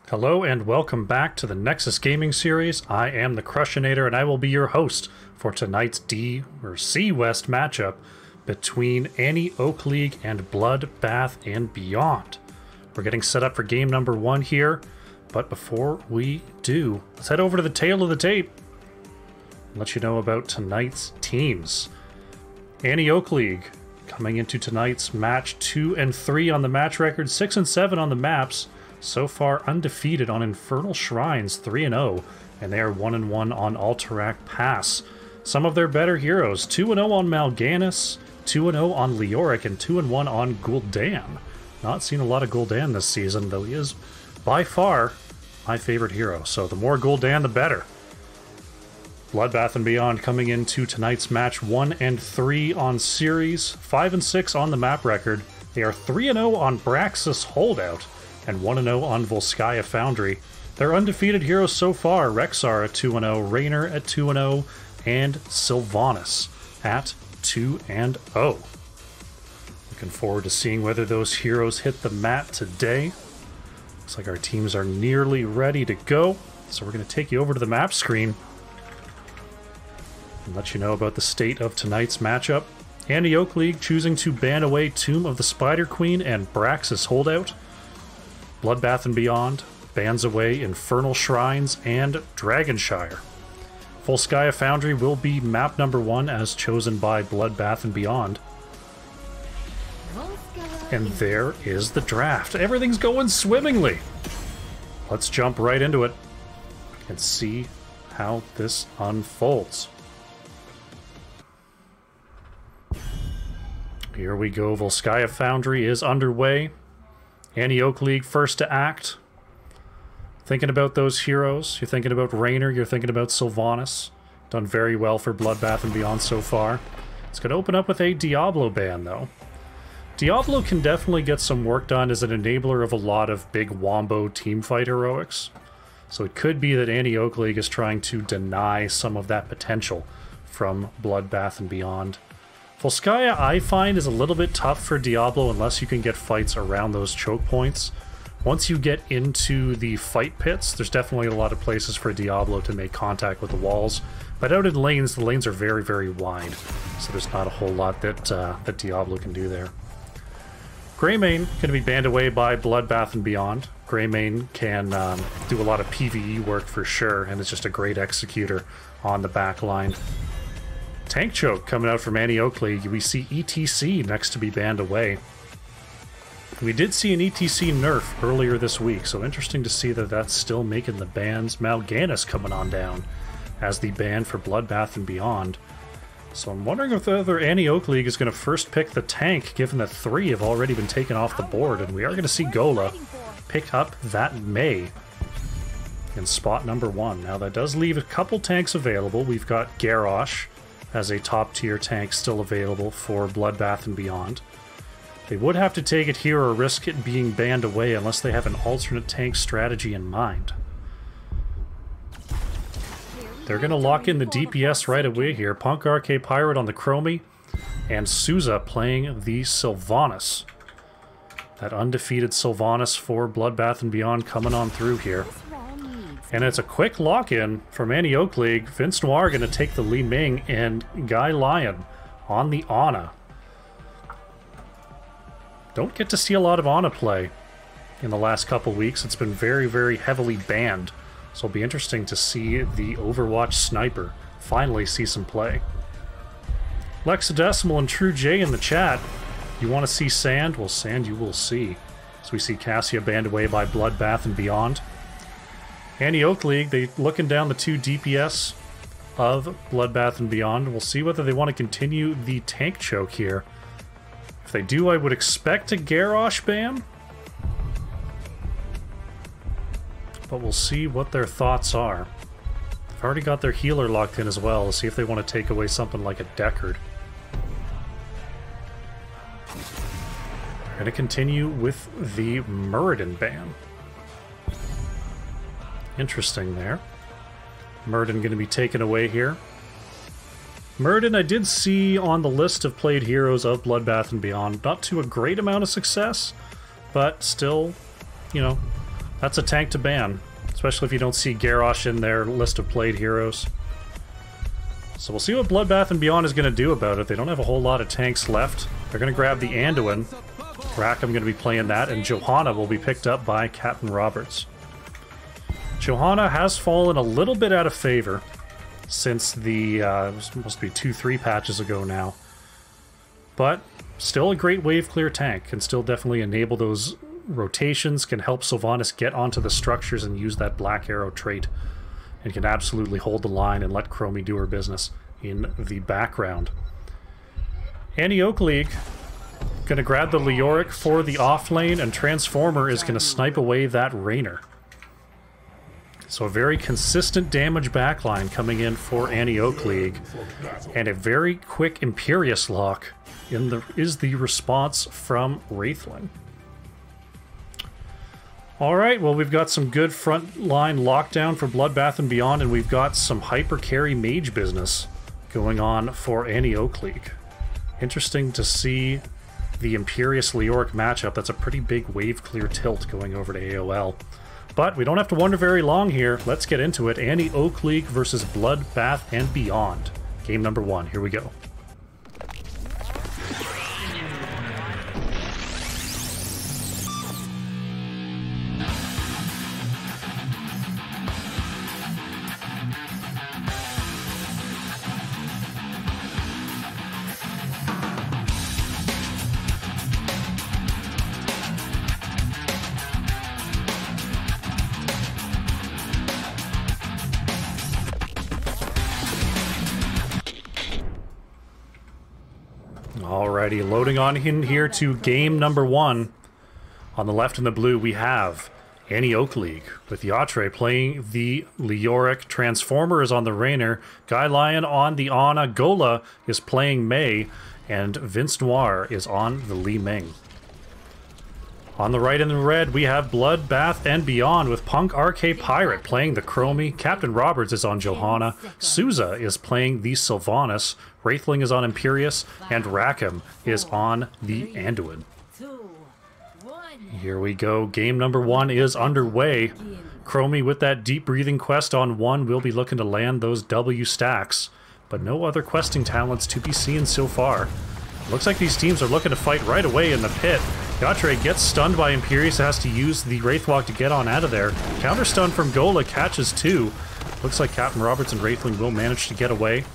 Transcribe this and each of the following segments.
Hello and welcome back to the Nexus Gaming Series. I am the Crushinator and I will be your host for tonight's D or C West matchup between Annie Oak League and Blood, Bath and Beyond. We're getting set up for game number 1 here, but before we do, let's head over to the tail of the tape and let you know about tonight's teams. Annie Oak League coming into tonight's match 2 and 3 on the match record, 6 and 7 on the maps. So far undefeated on Infernal Shrines, 3-0, and they are 1-1 on Alterac Pass. Some of their better heroes, 2-0 on Mal'Ganis, 2-0 on Leoric, and 2-1 on Gul'dan. Not seen a lot of Gul'dan this season, though he is by far my favorite hero, so the more Gul'dan the better. Bloodbath and Beyond coming into tonight's match 1 and 3 on series, 5 and 6 on the map record. They are 3-0 on Braxis Holdout, and 1-0 on Volskaya Foundry. Their undefeated heroes so far, Rexar at 2-0, Raynor at 2-0, and Sylvanas at 2-0. Looking forward to seeing whether those heroes hit the mat today. Looks like our teams are nearly ready to go, so we're going to take you over to the map screen and let you know about the state of tonight's matchup. Annie Oak League choosing to ban away Tomb of the Spider Queen and Braxis Holdout. Bloodbath and Beyond bans away Infernal Shrines and Dragonshire. Volskaya Foundry will be map number 1 as chosen by Bloodbath and Beyond. And there is the draft. Everything's going swimmingly. Let's jump right into it and see how this unfolds. Here we go. Volskaya Foundry is underway. Annie Oak League first to act. Thinking about those heroes. You're thinking about Raynor. You're thinking about Sylvanas. Done very well for Bloodbath and Beyond so far. It's going to open up with a Diablo ban, though. Diablo can definitely get some work done as an enabler of a lot of big wombo teamfight heroics. So it could be that Annie Oak League is trying to deny some of that potential from Bloodbath and Beyond. Volskaya, I find, is a little bit tough for Diablo unless you can get fights around those choke points. Once you get into the fight pits, there's definitely a lot of places for Diablo to make contact with the walls. But out in lanes, the lanes are very, very wide, so there's not a whole lot that that Diablo can do there. Greymane going to be banned away by Bloodbath and Beyond. Greymane can do a lot of PvE work for sure, and is just a great executor on the back line. Tank Choke coming out from Annie Oak League. We see ETC next to be banned away. We did see an ETC nerf earlier this week, so interesting to see that that's still making the bans. Mal'Ganis coming on down as the ban for Bloodbath and Beyond. So I'm wondering if the other Annie Oak League is going to first pick the tank, given that 3 have already been taken off the board, and we are going to see Gola pick up that May in spot number 1. Now that does leave a couple tanks available. We've got Garrosh as a top-tier tank still available for Bloodbath and Beyond. They would have to take it here or risk it being banned away unless they have an alternate tank strategy in mind. They're going to lock in the DPS right away here. Punk RK Pirate on the Chromie, and Souza playing the Sylvanas. That undefeated Sylvanas for Bloodbath and Beyond coming on through here. And it's a quick lock-in from Annie Oak League. Vince Noir going to take the Li Ming and Guy Lion on the Ana. Don't get to see a lot of Ana play in the last couple weeks. It's been very, very heavily banned. So it'll be interesting to see the Overwatch Sniper finally see some play. Lexadecimal and True J in the chat. You want to see Sand? Well, Sand you will see. So we see Cassia banned away by Bloodbath and Beyond. Annie Oak League, they looking down the 2 DPS of Bloodbath and Beyond. We'll see whether they want to continue the tank choke here. If they do, I would expect a Garrosh ban. But we'll see what their thoughts are. They've already got their healer locked in as well. We'll see if they want to take away something like a Deckard. They're going to continue with the Muradin ban. Interesting there. Muradin going to be taken away here. Muradin I did see on the list of played heroes of Bloodbath and Beyond. Not to a great amount of success, but still, you know, That's a tank to ban, especially if you don't see Garrosh in their list of played heroes. So we'll see what Bloodbath and Beyond is going to do about it. They don't have a whole lot of tanks left. They're going to grab the Anduin. Rackham going to be playing that, and Johanna will be picked up by Captain Roberts. Johanna has fallen a little bit out of favor since the, must be 2-3 patches ago now. But still a great wave clear tank, can still definitely enable those rotations, can help Sylvanas get onto the structures and use that Black Arrow trait, and can absolutely hold the line and let Chromie do her business in the background. Annie Oak League gonna grab the Leoric for the off lane, and Transformer is gonna snipe away that Raynor. So a very consistent damage backline coming in for Annie Oak League, and a very quick Imperious lock is the response from Wraithling. Alright, well, we've got some good front line lockdown for Bloodbath and Beyond, and we've got some hyper carry mage business going on for Annie Oak League. Interesting to see the Imperious Leoric matchup. That's a pretty big wave clear tilt going over to AOL. But we don't have to wonder very long here. Let's get into it. Annie Oak League versus Bloodbath and Beyond. Game number 1. Here we go. Alrighty, loading on in here to game number 1. On the left in the blue, we have Annie Oak League, with Yatre playing the Leoric. Transformer is on the Raynor. Guy Lion on the Ana. Gola is playing Mei. And Vince Noir is on the Li Ming. On the right in the red, we have Bloodbath and Beyond, with Punk RK Pirate playing the Chromie. Captain Roberts is on Johanna. Souza is playing the Sylvanas. Wraithling is on Imperious. And Rackham is on the Anduin. Here we go. Game number 1 is underway. Chromie with that deep breathing quest on 1 will be looking to land those W stacks. But no other questing talents to be seen so far. Looks like these teams are looking to fight right away in the pit. Yatre gets stunned by Imperious, has to use the Wraithwalk to get on out of there. Counter stun from Gola, catches 2. Looks like Captain Roberts and Wraithling will manage to get away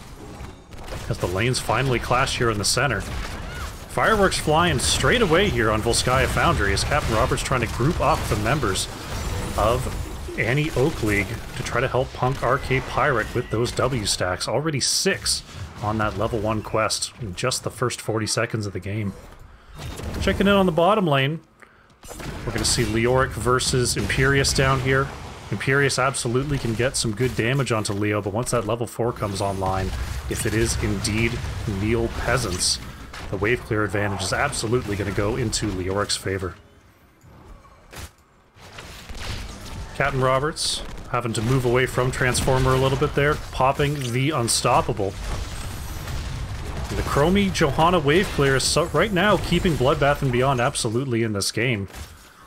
as the lanes finally clash here in the center. Fireworks flying straight away here on Volskaya Foundry as Captain Roberts trying to group up the members of Annie Oak League to try to help Punk RK Pirate with those W stacks. Already 6 on that level 1 quest in just the first 40 seconds of the game. Checking in on the bottom lane, we're going to see Leoric versus Imperious down here. Imperious absolutely can get some good damage onto Leo, but once that level 4 comes online, if it is indeed Neil Peasants, the wave clear advantage is absolutely going to go into Leoric's favor. Captain Roberts having to move away from Transformer a little bit there, popping the Unstoppable. And the Chromie Johanna wave clear is right now keeping Bloodbath and Beyond absolutely in this game,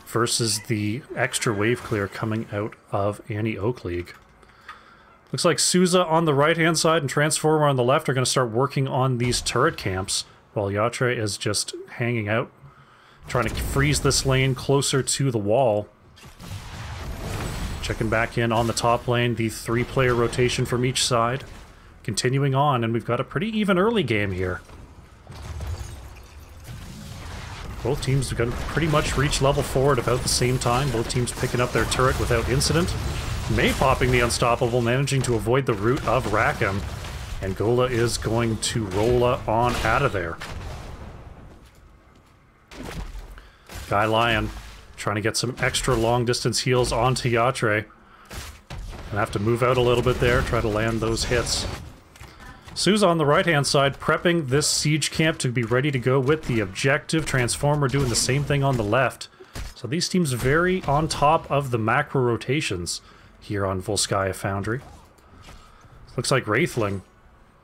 versus the extra wave clear coming out of Annie Oak League. Looks like Souza on the right-hand side and Transformer on the left are going to start working on these turret camps, while Yatre is just hanging out, trying to freeze this lane closer to the wall. Checking back in on the top lane, the 3-player rotation from each side. Continuing on, and we've got a pretty even early game here. Both teams are going to pretty much reach level 4 at about the same time. Both teams picking up their turret without incident. Mei popping the Unstoppable, managing to avoid the root of Rackham. And Gola is going to roll on out of there. Guy Lion trying to get some extra long-distance heals onto Yatre. Gonna have to move out a little bit there, try to land those hits. Souza on the right-hand side, prepping this siege camp to be ready to go with the objective. Transformer doing the same thing on the left. So these teams very on top of the macro rotations here on Volskaya Foundry. Looks like Wraithling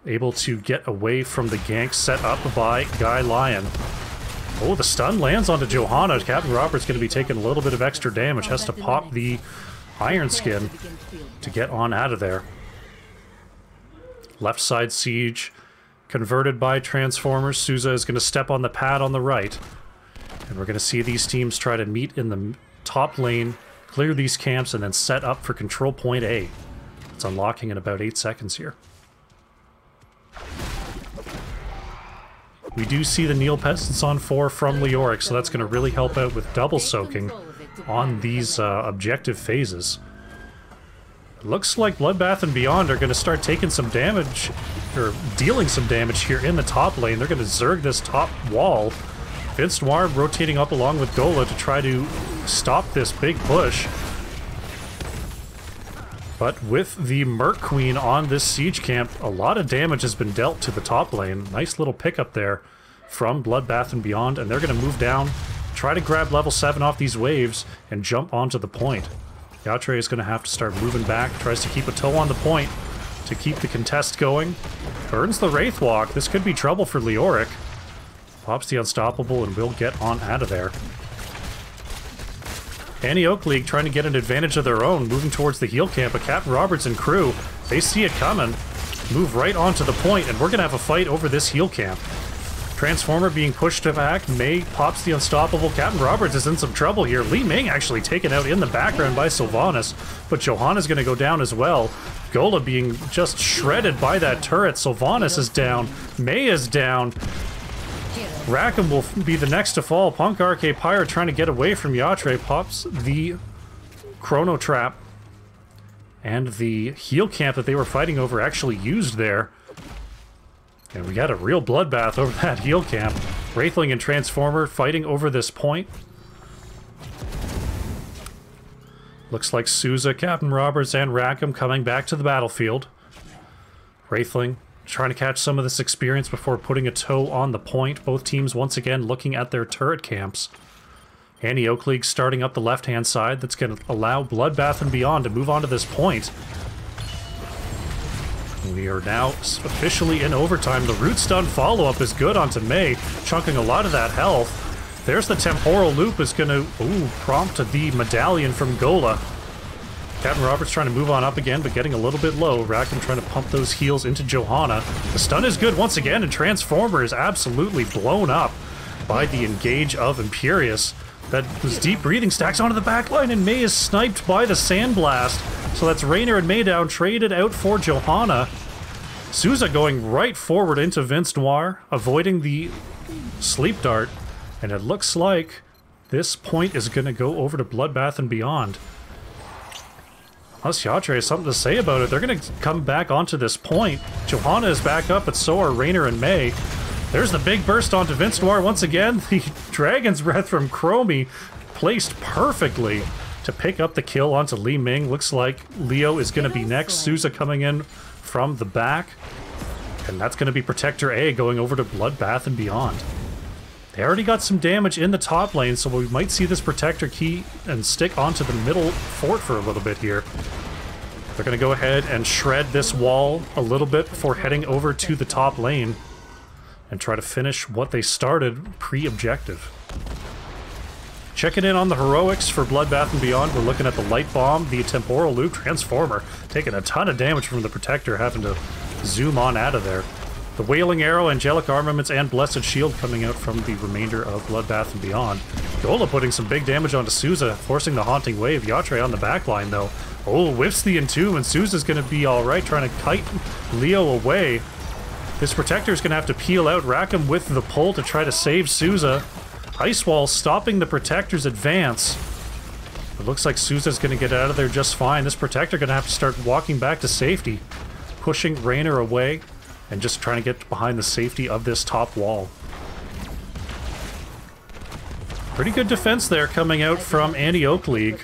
able to get away from the gank set up by Guy Lion. Oh, the stun lands onto Johanna. Captain Robert's going to be taking a little bit of extra damage. Has to pop the Iron Skin to get on out of there. Left side siege converted by Transformers. Souza is going to step on the pad on the right. And we're going to see these teams try to meet in the top lane, clear these camps, and then set up for control point A. It's unlocking in about 8 seconds here. We do see the Neopestants on 4 from Leoric, so that's going to really help out with double soaking on these objective phases. It looks like Bloodbath and Beyond are going to start taking some damage, or dealing some damage here in the top lane. They're going to Zerg this top wall. Vince Noir rotating up along with Gola to try to stop this big push. But with the Merc Queen on this siege camp, a lot of damage has been dealt to the top lane. Nice little pickup there from Bloodbath and Beyond, and they're going to move down, try to grab level 7 off these waves, and jump onto the point. Yatre is going to have to start moving back, tries to keep a toe on the point to keep the contest going. Burns the Wraith Walk. This could be trouble for Leoric. Pops the Unstoppable and will get on out of there. Annie Oak League trying to get an advantage of their own, moving towards the heal camp, but Captain Roberts and crew, they see it coming, move right onto the point, and we're going to have a fight over this heal camp. Transformer being pushed back, May pops the Unstoppable, Captain Roberts is in some trouble here. Li Ming actually taken out in the background by Sylvanas, but Johanna's going to go down as well. Gola being just shredded by that turret. Sylvanas is down, May is down. Rackham will be the next to fall. Punk RK Pyre trying to get away from Yatre, pops the Chrono Trap. And the heal camp that they were fighting over actually used there. And we got a real bloodbath over that heal camp. Wraithling and Transformer fighting over this point. Looks like Souza, Captain Roberts, and Rackham coming back to the battlefield. Wraithling trying to catch some of this experience before putting a toe on the point. Both teams once again looking at their turret camps. Annie Oak League starting up the left-hand side. That's going to allow Bloodbath and Beyond to move on to this point. We are now officially in overtime. The root stun follow-up is good onto May, chunking a lot of that health. There's the temporal loop is going to prompt the medallion from Gola. Captain Roberts trying to move on up again, but getting a little bit low. Rackham trying to pump those heals into Johanna. The stun is good once again, and Transformer is absolutely blown up by the engage of Imperius. That was deep breathing, stacks onto the backline, and May is sniped by the Sandblast. So that's Raynor and May down, traded out for Johanna. Souza going right forward into Vince Noir, avoiding the sleep dart. And it looks like this point is going to go over to Bloodbath and Beyond. Unless Yatre has something to say about it, they're going to come back onto this point. Johanna is back up, but so are Raynor and May. There's the big burst onto Vince Noir once again. The Dragon's Breath from Chromie placed perfectly to pick up the kill onto Li Ming. Looks like Leo is going to be next. Souza coming in from the back. And that's going to be Protector A going over to Bloodbath and Beyond. They already got some damage in the top lane, so we might see this Protector key and stick onto the middle fort for a little bit here. They're going to go ahead and shred this wall a little bit before heading over to the top lane and try to finish what they started pre-objective. Checking in on the heroics for Bloodbath and Beyond. We're looking at the Light Bomb, the Temporal Loop, Transformer, taking a ton of damage from the Protector, having to zoom on out of there. The Wailing Arrow, Angelic Armaments, and Blessed Shield coming out from the remainder of Bloodbath and Beyond. Gola putting some big damage onto Souza, forcing the Haunting Wave. Yatre on the backline, though. Oh, whiffs the Entomb, and Souza's going to be alright, trying to kite Leo away. This Protector's going to have to peel out Rackham with the pull to try to save Souza. Ice Wall stopping the Protector's advance. It looks like Souza's going to get out of there just fine. This Protector going to have to start walking back to safety, pushing Raynor away, and just trying to get behind the safety of this top wall. Pretty good defense there coming out from Annie Oak League,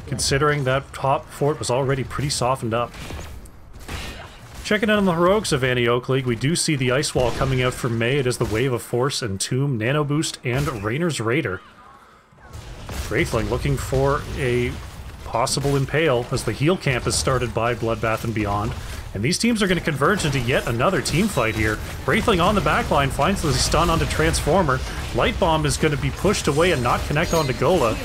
considering that top fort was already pretty softened up. Checking in on the heroics of Annie Oak League, we do see the Ice Wall coming out from May. It is the Wave of Force, Entomb, Nano Boost, and Raynor's Raider. Wraithling looking for a possible impale as the heal camp is started by Bloodbath and Beyond. And these teams are going to converge into yet another team fight here. Wraithling on the backline finds the stun onto Transformer. Light Bomb is going to be pushed away and not connect onto Gola.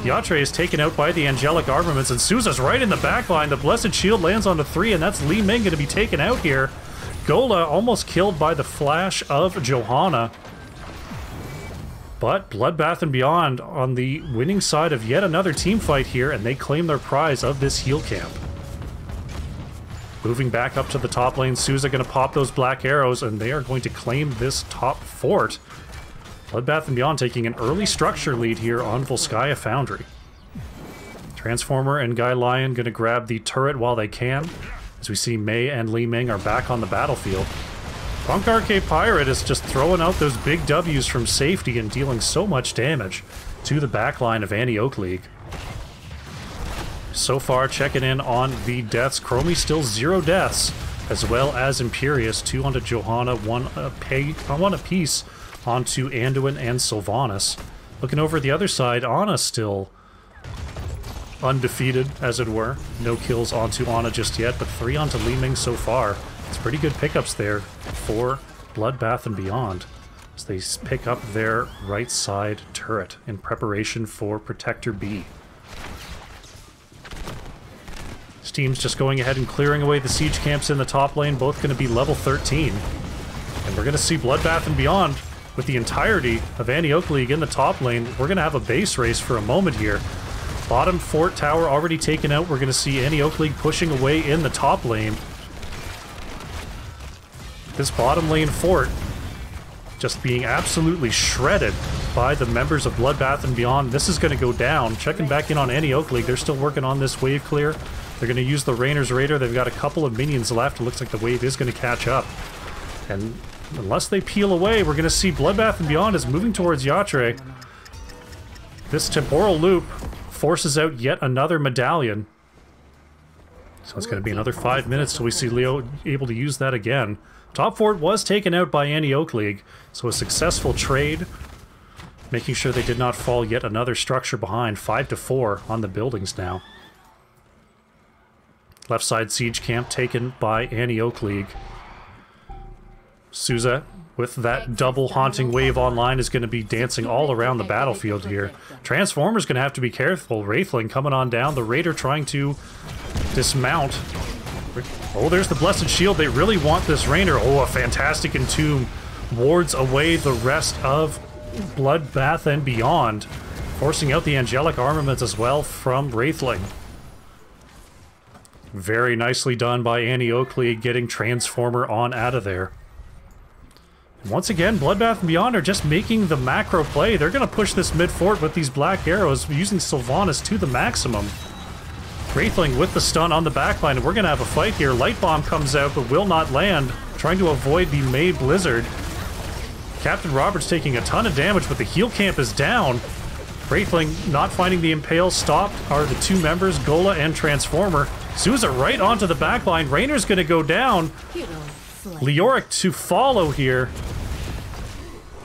Yatre is taken out by the Angelic Armaments, and Souza's right in the backline. The Blessed Shield lands onto 3, and that's Li Ming going to be taken out here. Gola almost killed by the flash of Johanna. But Bloodbath and Beyond on the winning side of yet another team fight here, and they claim their prize of this heal camp. Moving back up to the top lane, Souza going to pop those black arrows, and they are going to claim this top fort. Bloodbath and Beyond taking an early structure lead here on Volskaya Foundry. Transformer and Guy Lion going to grab the turret while they can, as we see Mei and Li Ming are back on the battlefield. Punk Arcade Pirate is just throwing out those big W's from safety and dealing so much damage to the backline of Annie Oak League. So far, checking in on the deaths. Chromie still 0 deaths, as well as Imperius, 2 onto Johanna, 1 apiece onto Anduin and Sylvanas. Looking over the other side, Ana still undefeated, as it were. No kills onto Ana just yet, but 3 onto Li Ming so far. It's pretty good pickups there for Bloodbath and Beyond, as they pick up their right side turret in preparation for Protector B. This team's just going ahead and clearing away the siege camps in the top lane, both going to be level 13. And we're going to see Bloodbath and Beyond with the entirety of Annie Oak League in the top lane. We're going to have a base race for a moment here. Bottom fort tower already taken out. We're going to see Annie Oak League pushing away in the top lane. This bottom lane fort just being absolutely shredded by the members of Bloodbath and Beyond. This is going to go down. Checking back in on Annie Oak League. They're still working on this wave clear. They're going to use the Rainer's Raider. They've got a couple of minions left. It looks like the wave is going to catch up. And unless they peel away, we're going to see Bloodbath and Beyond is moving towards Yatre. This temporal loop forces out yet another medallion. So it's going to be another 5 minutes till we see Leo able to use that again. Top fort was taken out by Annie Oak League, so a successful trade, making sure they did not fall yet another structure behind. 5-4 on the buildings now. Left side siege camp taken by Annie Oak League. Souza, with that double haunting wave online, is going to be dancing all around the battlefield here. Transformer's going to have to be careful. Wraithling coming on down. The Raider trying to dismount. Oh, there's the Blessed Shield. They really want this Rainer. Oh, a fantastic Entomb wards away the rest of Bloodbath and Beyond, forcing out the Angelic Armaments as well from Wraithling. Very nicely done by Annie Oak League, getting Transformer on out of there. Once again, Bloodbath and Beyond are just making the macro play. They're going to push this mid-fort with these black arrows, using Sylvanas to the maximum. Wraithling with the stun on the backline, and we're going to have a fight here. Light Bomb comes out, but will not land, trying to avoid the May Blizzard. Captain Roberts taking a ton of damage, but the heal camp is down. Wraithling not finding the Impale. Stopped are the 2 members, Gola and Transformer. Souza right onto the backline. Rainer's going to go down. Leoric to follow here.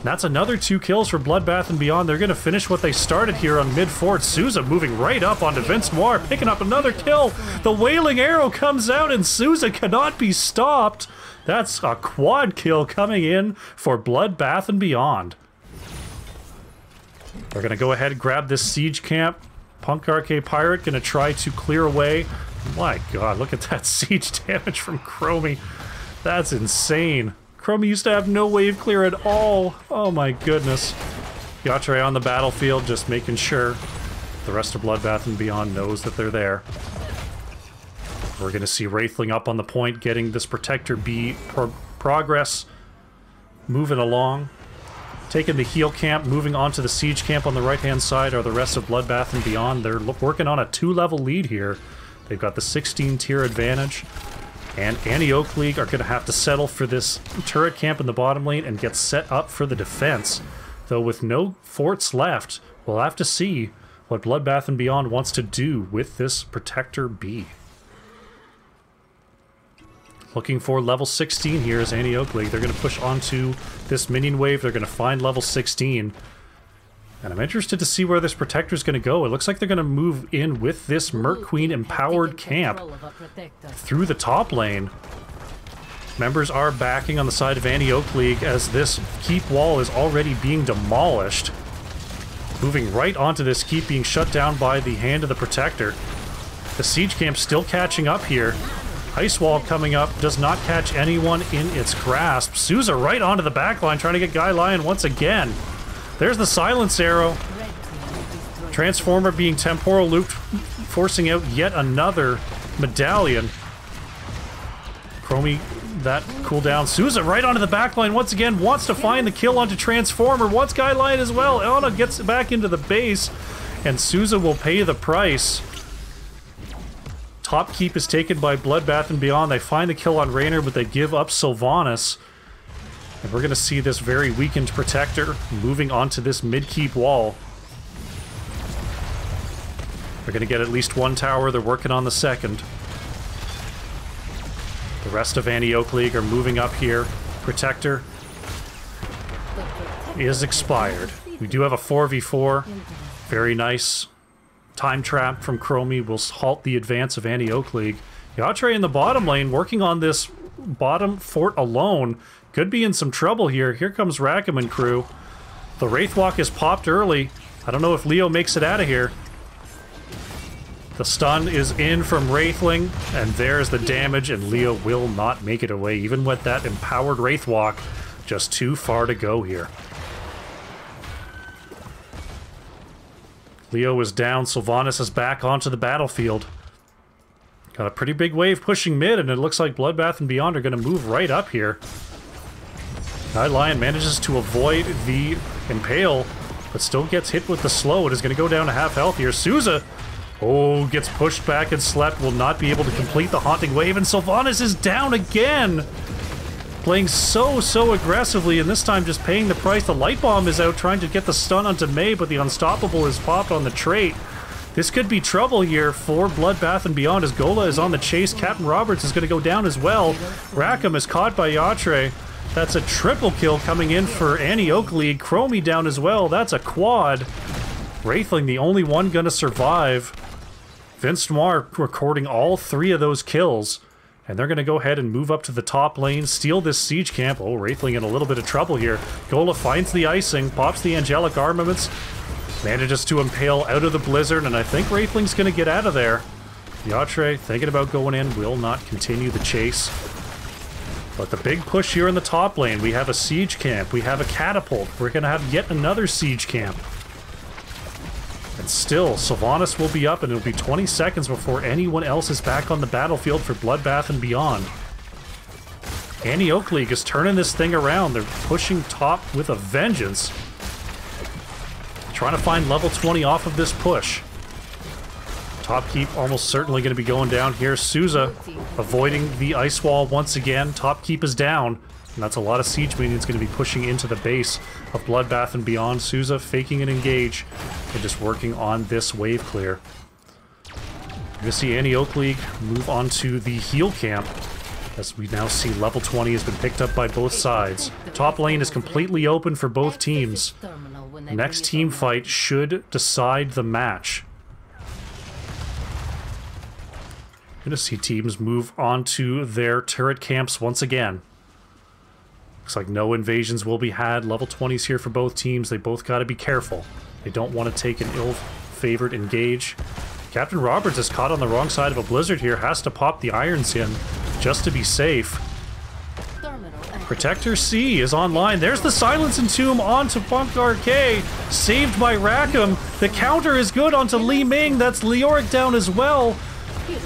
That's another 2 kills for Bloodbath and Beyond. They're going to finish what they started here on mid-fort. Souza moving right up onto Vince Moir, picking up another kill. The Wailing Arrow comes out and Souza cannot be stopped. That's a quad kill coming in for Bloodbath and Beyond. We're going to go ahead and grab this siege camp. Punk Arcade Pirate going to try to clear away. My god, look at that siege damage from Chromie. That's insane. Chromie used to have no wave clear at all. Oh my goodness. Yatre on the battlefield, just making sure the rest of Bloodbath and Beyond knows that they're there. We're going to see Wraithling up on the point, getting this Protector B progress. Moving along. Taking the heal camp, moving on to the siege camp on the right-hand side are the rest of Bloodbath and Beyond. They're working on a 2-level lead here. They've got the 16-tier advantage. And Annie Oak League are going to have to settle for this turret camp in the bottom lane and get set up for the defense. Though with no forts left, we'll have to see what Bloodbath and Beyond wants to do with this Protector B. Looking for level 16 here is Annie Oak League. They're going to push onto this minion wave. They're going to find level 16. And I'm interested to see where this Protector's going to go. It looks like they're going to move in with this Merc Queen empowered camp through the top lane. Members are backing on the side of Anti-Oak League as this keep wall is already being demolished. Moving right onto this keep, being shut down by the hand of the Protector. The siege camp still catching up here. Ice wall coming up, does not catch anyone in its grasp. Souza right onto the back line, trying to get Guy Lion once again. There's the silence arrow. Transformer being temporal looped, forcing out yet another medallion. Chromie, that cooldown. Souza right onto the back line once again, wants to find the kill onto Transformer, wants Guy Lion as well. Elna gets back into the base, and Souza will pay the price. Top keep is taken by Bloodbath and Beyond. They find the kill on Raynor, but they give up Sylvanas. And we're going to see this very weakened Protector moving onto this mid-keep wall. They're going to get at least one tower. They're working on the second. The rest of Anti-Oak League are moving up here. Protector is expired. We do have a 4v4. Very nice time trap from Chromie will halt the advance of Anti-Oak League. Yatre in the bottom lane working on this bottom fort alone. Could be in some trouble here. Here comes Rackham and crew. The Wraithwalk is popped early. I don't know if Leo makes it out of here. The stun is in from Wraithling, and there's the damage, and Leo will not make it away, even with that empowered Wraithwalk. Just too far to go here. Leo is down. Sylvanas is back onto the battlefield. Got a pretty big wave pushing mid, and it looks like Bloodbath and Beyond are going to move right up here. Guy Lion manages to avoid the Impale, but still gets hit with the slow. It is going to go down to half health here. Souza, oh, gets pushed back and slept. Will not be able to complete the Haunting Wave, and Sylvanas is down again. Playing so aggressively, and this time just paying the price. The Light Bomb is out trying to get the stun onto Mei, but the Unstoppable is popped on the trait. This could be trouble here for Bloodbath and Beyond as Gola is on the chase. Captain Roberts is going to go down as well. Rackham is caught by Yatre. That's a triple kill coming in for Anti-Oak League. Chromie down as well. That's a quad. Wraithling, the only one going to survive. Vince Noir recording all three of those kills. And they're going to go ahead and move up to the top lane, steal this siege camp. Oh, Wraithling in a little bit of trouble here. Gola finds the icing, pops the angelic armaments, manages to impale out of the blizzard, and I think Wraithling's going to get out of there. Yatre, thinking about going in, will not continue the chase. But the big push here in the top lane, we have a siege camp, we have a catapult, we're going to have yet another siege camp. And still, Sylvanas will be up, and it'll be 20 seconds before anyone else is back on the battlefield for Bloodbath and Beyond. Anti-Oak League is turning this thing around. They're pushing top with a vengeance. Trying to find level 20 off of this push. Top keep almost certainly going to be going down here. Souza avoiding the ice wall once again. Top keep is down. And that's a lot of siege minions going to be pushing into the base of Bloodbath and Beyond. Souza faking an engage and just working on this wave clear. You're going to see Anti-Oak League move on to the heal camp as we now see level 20 has been picked up by both sides. Top lane is completely open for both teams. Next team fight should decide the match. Going to see teams move on to their turret camps once again. Looks like no invasions will be had. Level 20s here for both teams. They both got to be careful. They don't want to take an ill-favored engage. Captain Roberts is caught on the wrong side of a blizzard here. Has to pop the irons in just to be safe. Protector C is online. There's the Silence Entomb onto Punkar K. Saved by Rackham. The counter is good onto Li Ming. That's Leoric down as well.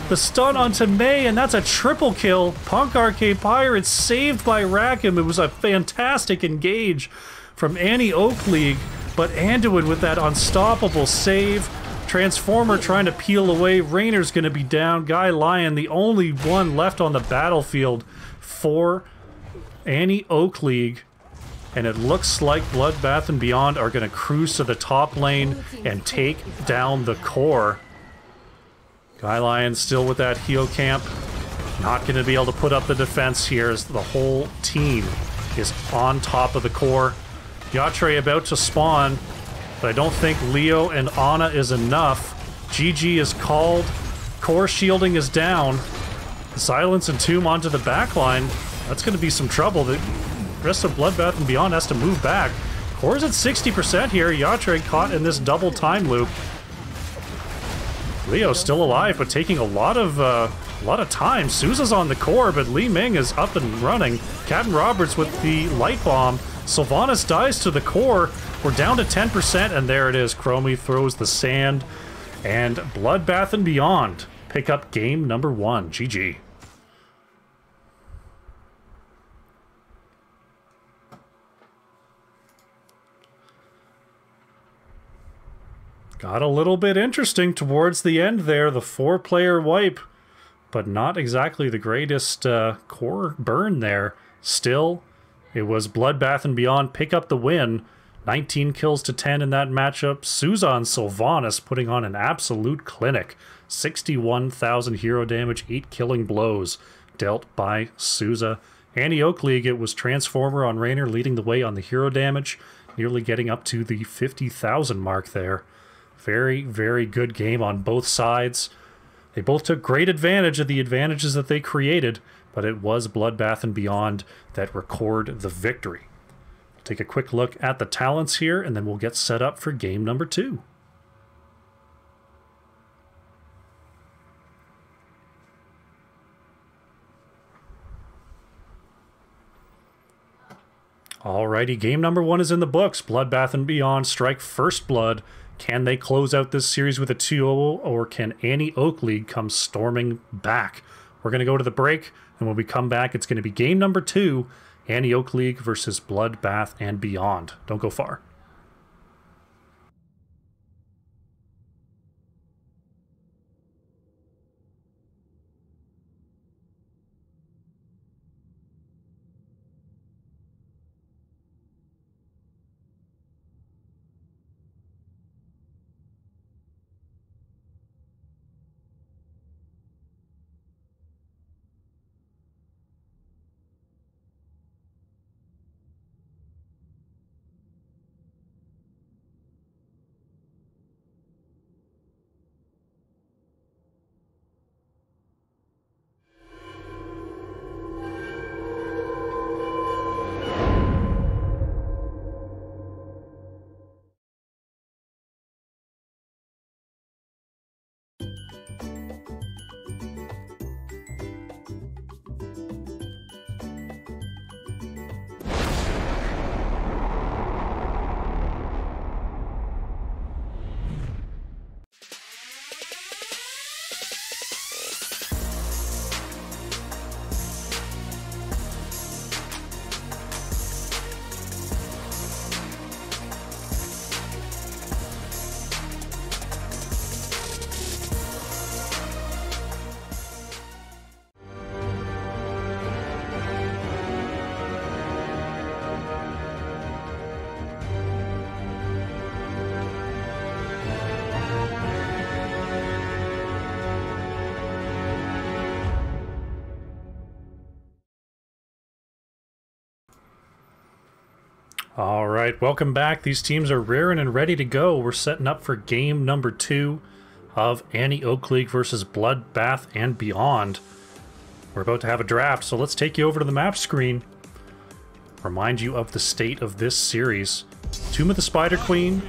The stun onto Mei, and that's a triple kill. Punkar K Pirates saved by Rackham. It was a fantastic engage from Anti-Oak League, but Anduin with that unstoppable save. Transformer trying to peel away. Raynor's going to be down. Guy Lion, the only one left on the battlefield for Anti-Oak League. And it looks like Bloodbath and Beyond are going to cruise to the top lane and take down the core. Guy Lion still with that heal camp. Not going to be able to put up the defense here as the whole team is on top of the core. Yatre about to spawn. but I don't think Leo and Ana is enough. GG is called. Core shielding is down. Silence and Tomb onto the backline. That's going to be some trouble. The rest of Bloodbath and Beyond has to move back. Core's at 60% here. Yatre caught in this double time loop. Leo's still alive, but taking a lot of time. Souza's on the core, but Li Ming is up and running. Captain Roberts with the light bomb. Sylvanas dies to the core. We're down to 10%, and there it is. Chromie throws the sand, and Bloodbath and Beyond pick up game number 1. GG. Got a little bit interesting towards the end there, the 4-player wipe, but not exactly the greatest core burn there. Still, it was Bloodbath and Beyond pick up the win. 19 kills to 10 in that matchup. Souza and Sylvanas putting on an absolute clinic. 61,000 hero damage, 8 killing blows dealt by Souza. Annie Oak League, it was Transformer on Raynor leading the way on the hero damage, nearly getting up to the 50,000 mark there. Very, very good game on both sides. They both took great advantage of the advantages that they created, but it was Bloodbath and Beyond that record the victory. We'll take a quick look at the talents here, and then we'll get set up for game number 2. Alrighty, game number 1 is in the books. Bloodbath and Beyond strike first blood. Can they close out this series with a 2-0, or can Annie Oak League come storming back? We're going to go to the break, and when we come back, it's going to be game number 2, Annie Oak League versus Bloodbath and Beyond. Don't go far. All right, welcome back. These teams are rearing and ready to go. We're setting up for game number 2 of Annie Oak League versus Bloodbath and Beyond. We're about to have a draft, so let's take you over to the map screen. Remind you of the state of this series. Tomb of the Spider Queen,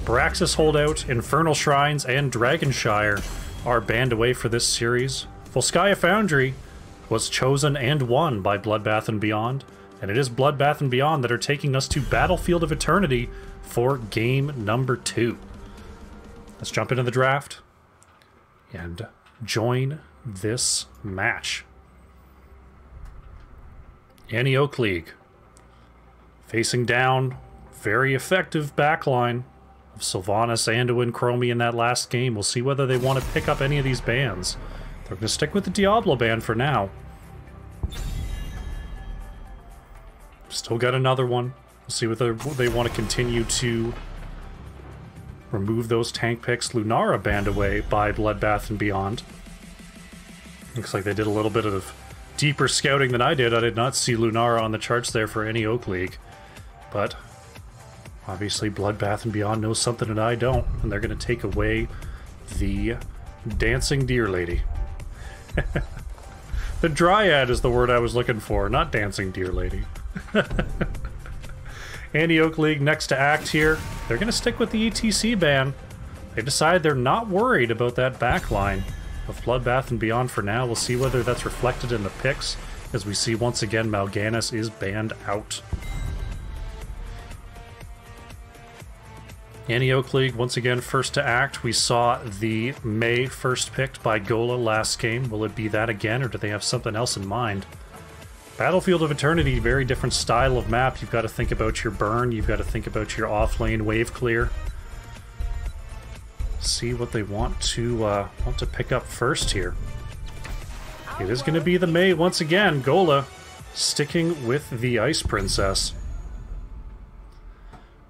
Braxis Holdout, Infernal Shrines, and Dragonshire are banned away for this series. Volskaya Foundry was chosen and won by Bloodbath and Beyond. And it is Bloodbath and Beyond that are taking us to Battlefield of Eternity for game number 2. Let's jump into the draft and join this match. Annie Oak League facing down, very effective backline of Sylvanas, Anduin, Chromie in that last game. We'll see whether they want to pick up any of these bans. They're going to stick with the Diablo ban for now. Still got another one. We'll see whether they want to continue to remove those tank picks. Lunara banned away by Bloodbath and Beyond. Looks like they did a little bit of deeper scouting than I did. I did not see Lunara on the charts there for Annie Oak League. But Obviously, Bloodbath and Beyond knows something that I don't, and they're going to take away the Dancing Deer Lady. The Dryad is the word I was looking for, not Dancing Deer Lady. Antioch League next to act here. They're going to stick with the ETC ban. They decide they're not worried about that backline of Bloodbath and Beyond for now. We'll see whether that's reflected in the picks, as we see once again Mal'Ganis is banned out. Antioch League, once again, first to act. We saw the Mei first picked by Gola last game. Will it be that again, or do they have something else in mind? Battlefield of Eternity, very different style of map. You've got to think about your burn. You've got to think about your off-lane wave clear. See what they want to pick up first here. It is going to be the Mei once again. Gola sticking with the Ice Princess.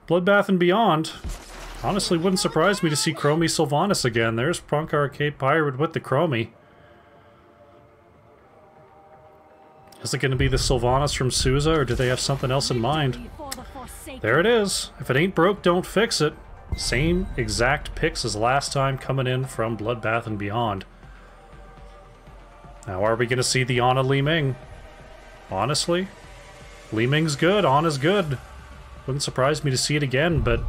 Bloodbath and Beyond. Honestly, wouldn't surprise me to see Chromie Sylvanas again. There's Punk Arcade Pirate with the Chromie. Is it going to be the Sylvanas from Sousa, or do they have something else in mind? There it is. If it ain't broke, don't fix it. Same exact picks as last time coming in from Bloodbath and Beyond. Now, are we going to see the Ana Li Ming? Honestly, Li Ming's good, Ana's good. Wouldn't surprise me to see it again, but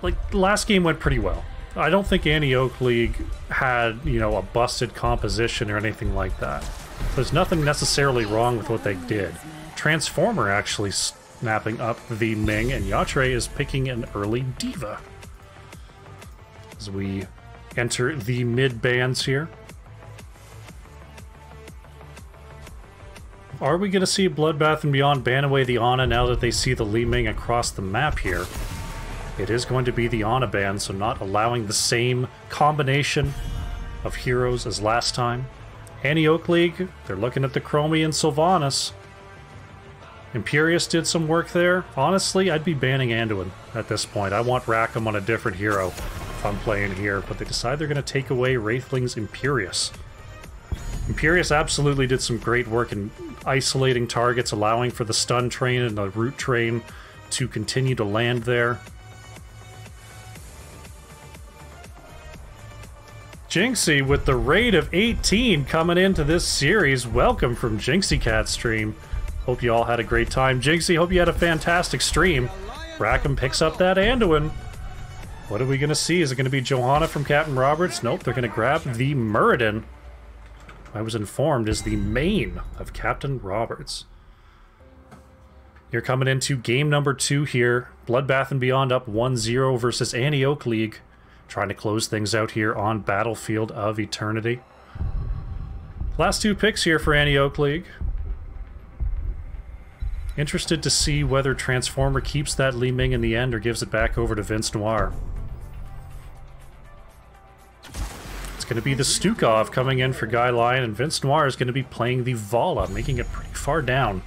like, the last game went pretty well. I don't think Antioch League had, you know, a busted composition or anything like that. There's nothing necessarily wrong with what they did. Transformer actually snapping up the Ming, and Yatre is picking an early Diva. As we enter the mid bands here. Are we going to see Bloodbath and Beyond ban away the Ana now that they see the Li Ming across the map here? It is going to be the Ana ban, so not allowing the same combination of heroes as last time. Antioch League, they're looking at the Chromie and Sylvanas. Imperius did some work there. Honestly, I'd be banning Anduin at this point. I want Rackham on a different hero if I'm playing here, but they decide they're going to take away Wraithling's Imperius. Imperius absolutely did some great work in isolating targets, allowing for the stun train and the root train to continue to land there. Jinxie with the rate of 18 coming into this series. Welcome from Jinxie Cat stream. Hope you all had a great time. Jinxie, hope you had a fantastic stream. Rackham picks up that Anduin. What are we going to see? Is it going to be Johanna from Captain Roberts? Nope, they're going to grab the Muradin. I was informed is the main of Captain Roberts. You're coming into game number 2 here. Bloodbath and Beyond up 1-0 versus Antioch League. Trying to close things out here on Battlefield of Eternity. Last 2 picks here for Antioch League. Interested to see whether Transformer keeps that Li Ming in the end or gives it back over to Vince Noir. It's going to be the Stukov coming in for Guy Lion, and Vince Noir is going to be playing the Vala, making it pretty far down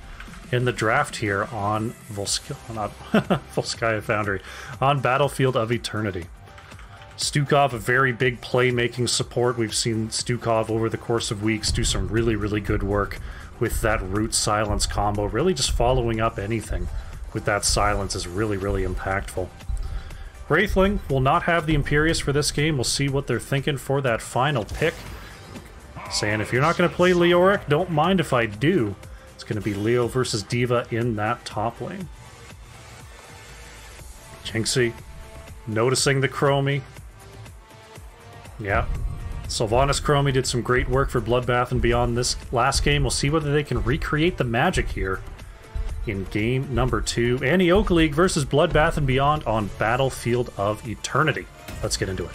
in the draft here on Volskaya Foundry, on Battlefield of Eternity. Stukov, a very big playmaking support. We've seen Stukov over the course of weeks do some really, really good work with that root silence combo. Really just following up anything with that silence is really, really impactful. Wraithling will not have the Imperius for this game. We'll see what they're thinking for that final pick. Saying, if you're not going to play Leoric, don't mind if I do. It's going to be Leo versus Diva in that top lane. Jinxie noticing the Chromie. Yeah. Sylvanas Chromie did some great work for Bloodbath and Beyond this last game. We'll see whether they can recreate the magic here in game number 2. Antioch League versus Bloodbath and Beyond on Battlefield of Eternity. Let's get into it.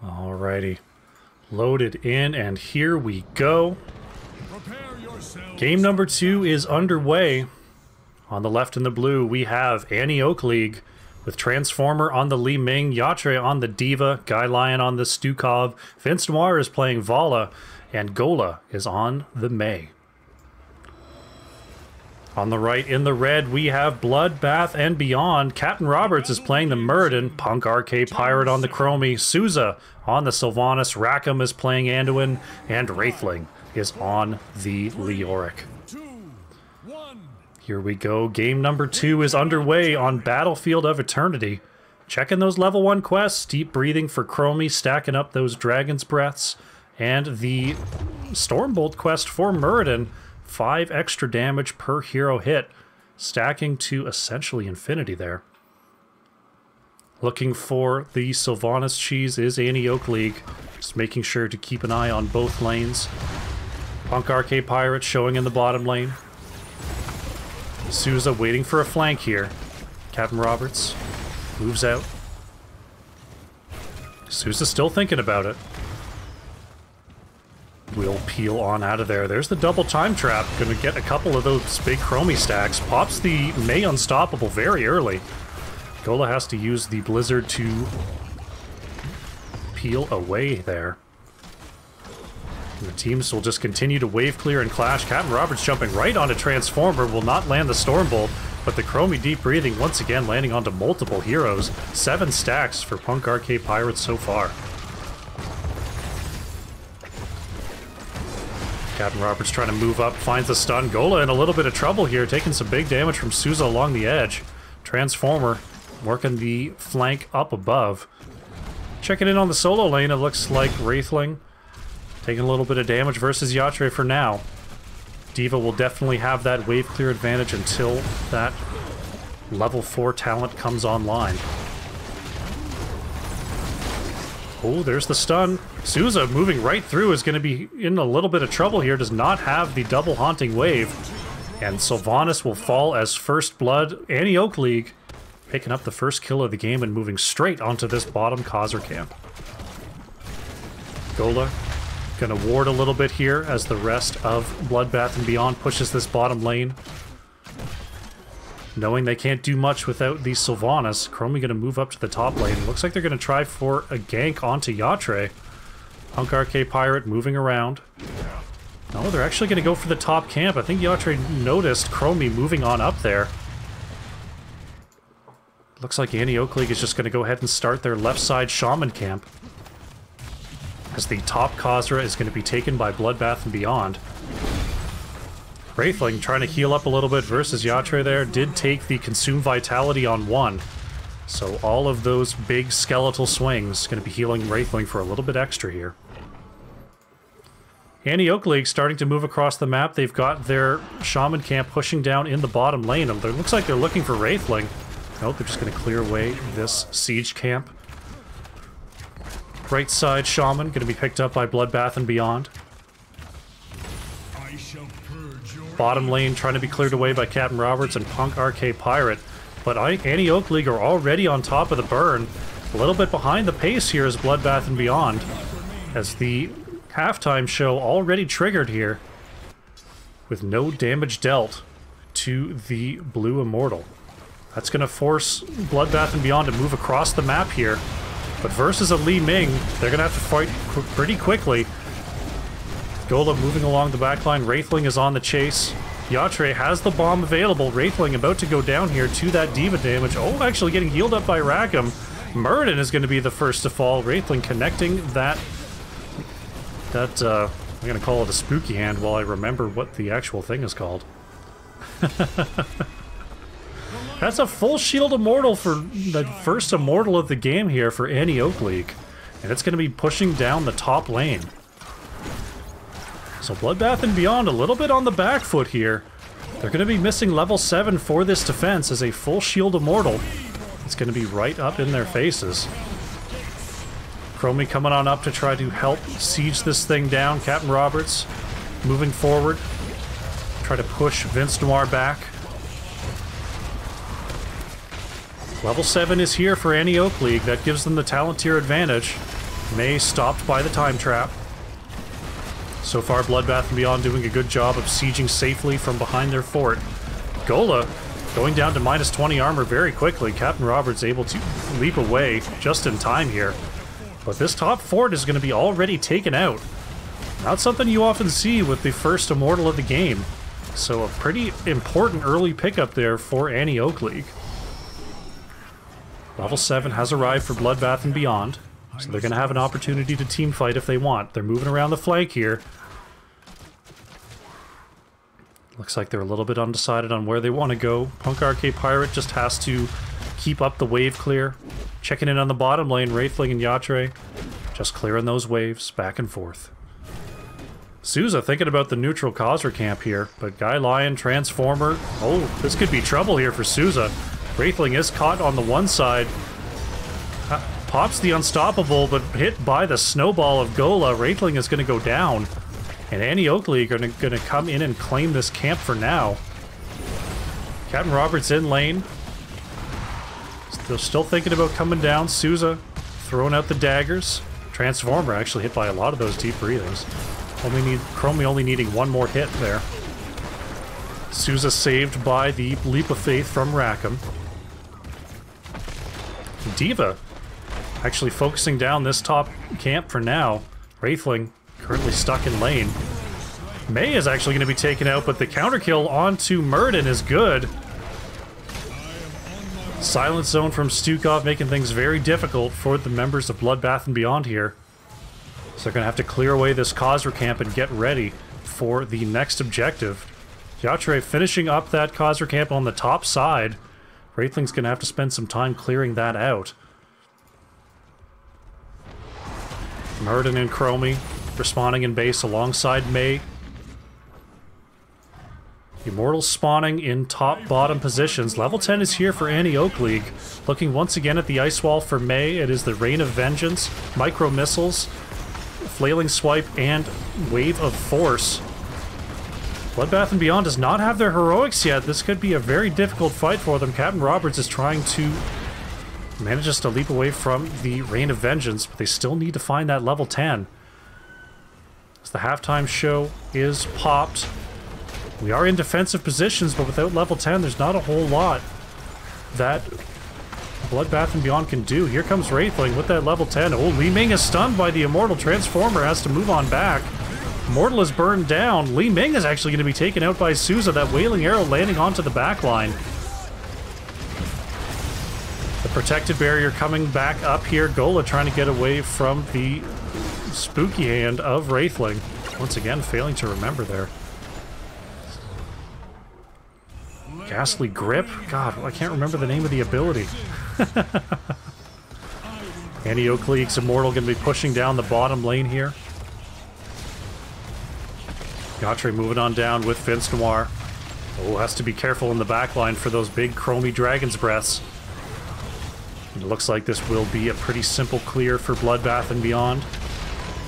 Alrighty, loaded in, and here we go. Game number 2 is underway On the left in the blue, we have Annie Oak League with Transformer on the Li Ming, Yatre on the Diva, Guy Lion on the Stukov, Vince Noir is playing Vala, and Gola is on the Mei. On the right in the red, we have Bloodbath and Beyond. Captain Roberts is playing the Muradin, Punk RK Pirate on the Chromie, Souza on the Sylvanas, Rackham is playing Anduin, and Wraithling is on the Leoric. Here we go. Game number 2 is underway on Battlefield of Eternity. Checking those level 1 quests. Deep breathing for Chromie, stacking up those Dragon's Breaths. And the Stormbolt quest for Muradin. 5 extra damage per hero hit. Stacking to essentially infinity there. Looking for the Sylvanas cheese is Annie Oak League. Just making sure to keep an eye on both lanes. Punk RK Pirate showing in the bottom lane. Souza waiting for a flank here. Captain Roberts moves out. Souza's still thinking about it. We'll peel on out of there. There's the double time trap. Gonna get a couple of those big Chromie stacks. Pops the Mei Unstoppable very early. Gola has to use the Blizzard to peel away there. And the teams will just continue to wave clear and clash. Captain Roberts jumping right onto Transformer, will not land the Stormbolt, but the Chromie Deep Breathing once again landing onto multiple heroes. 7 stacks for Punk RK Pirates so far. Captain Roberts trying to move up, finds the stun. Gola in a little bit of trouble here, taking some big damage from Souza along the edge. Transformer working the flank up above. Checking in on the solo lane, it looks like Wraithling taking a little bit of damage versus Yatre for now. Diva will definitely have that wave clear advantage until that level 4 talent comes online. Oh, there's the stun. Souza moving right through is going to be in a little bit of trouble here. Does not have the double haunting wave. And Sylvanas will fall as first blood. Annie Oak League picking up the first kill of the game and moving straight onto this bottom Khazar camp. Gola gonna ward a little bit here as the rest of Bloodbath and Beyond pushes this bottom lane. Knowing they can't do much without the Sylvanas, Chromie gonna move up to the top lane. Looks like they're gonna try for a gank onto Yatre. Punk RK Pirate moving around. No, they're actually gonna go for the top camp. I think Yatre noticed Chromie moving on up there. Looks like Annie Oak League is just gonna go ahead and start their left side Shaman camp, as the top Khazra is going to be taken by Bloodbath and Beyond. Wraithling trying to heal up a little bit versus Yatre there. Did take the Consume Vitality on 1. So all of those big skeletal swings going to be healing Wraithling for a little bit extra here. Annie Oak League starting to move across the map. They've got their Shaman camp pushing down in the bottom lane. It looks like they're looking for Wraithling. Nope, they're just going to clear away this siege camp. Right side Shaman, going to be picked up by Bloodbath and Beyond. Bottom lane trying to be cleared away by Captain Roberts and Punk RK Pirate. But Annie Oak League are already on top of the burn. A little bit behind the pace here is Bloodbath and Beyond, as the halftime show already triggered here with no damage dealt to the Blue Immortal. That's going to force Bloodbath and Beyond to move across the map here. But versus a Li Ming, they're going to have to fight pretty quickly. Gola moving along the backline. Wraithling is on the chase. Yatre has the bomb available. Wraithling about to go down here to that Diva damage. Oh, actually getting healed up by Rackham. Muradin is going to be the first to fall. Wraithling connecting that I'm going to call it a spooky hand while I remember what the actual thing is called. That's a full shield immortal for the first immortal of the game here for Annie Oak League. And it's going to be pushing down the top lane. So Bloodbath and Beyond a little bit on the back foot here. They're going to be missing level 7 for this defense as a full shield immortal. It's going to be right up in their faces. Chromie coming on up to try to help siege this thing down. Captain Roberts moving forward. Try to push Vince Noir back. Level 7 is here for Annie Oak League. That gives them the talent tier advantage. Mei stopped by the time trap. So far, Bloodbath and Beyond doing a good job of sieging safely from behind their fort. Gola Going down to minus 20 armor very quickly. Captain Roberts able to leap away just in time here. But this top fort is going to be already taken out. Not something you often see with the first Immortal of the game. So a pretty important early pickup there for Annie Oak League. Level 7 has arrived for Bloodbath and Beyond. So they're going to have an opportunity to team fight if they want. They're moving around the flank here. Looks like they're a little bit undecided on where they want to go. Punk Arcade Pirate just has to keep up the wave clear. Checking in on the bottom lane, Wraithling and Yatre. Just clearing those waves back and forth. Souza thinking about the neutral Khazra camp here, but Guy Lion, Transformer... Oh, this could be trouble here for Souza. Wraithling is caught on the one side. Pops the Unstoppable, but hit by the snowball of Gola. Wraithling is going to go down. And Annie Oak League are going to come in and claim this camp for now. Captain Roberts in lane. They're still thinking about coming down. Souza throwing out the daggers. Transformer actually hit by a lot of those deep breathings. Chromie only needing one more hit there. Souza saved by the Leap of Faith from Rackham. Diva actually focusing down this top camp for now. Wraithling currently stuck in lane. May is actually going to be taken out, but the counter kill onto Murden is good. Silent Zone from Stukov making things very difficult for the members of Bloodbath and Beyond here. So they're going to have to clear away this Khazra camp and get ready for the next objective. Yatre finishing up that Khazra camp on the top side. Wraithling's going to have to spend some time clearing that out. Murden and Chromie respawning in base alongside May. Immortals spawning in top-bottom positions. Level 10 is here for Annie Oak League. Looking once again at the ice wall for May. It is the Rain of Vengeance, Micro Missiles, Flailing Swipe, and Wave of Force. Bloodbath and Beyond does not have their heroics yet. This could be a very difficult fight for them. Captain Roberts is trying to manage to leap away from the Rain of Vengeance, but they still need to find that level 10. As the halftime show is popped. We are in defensive positions, but without level 10, there's not a whole lot that Bloodbath and Beyond can do. Here comes Wraithling with that level 10. Oh, Li Ming is stunned by the Immortal. Transformer has to move on back. Immortal is burned down. Li Ming is actually going to be taken out by Souza. That Wailing Arrow landing onto the back line. The protected barrier coming back up here. Gola trying to get away from the spooky hand of Wraithling. Once again, failing to remember there. Ghastly Grip? God, I can't remember the name of the ability. Annie Oak League's Immortal going to be pushing down the bottom lane here. Yatre moving on down with Vince Noir. Oh, has to be careful in the back line for those big Chromie Dragon's Breaths. It looks like this will be a pretty simple clear for Bloodbath and Beyond,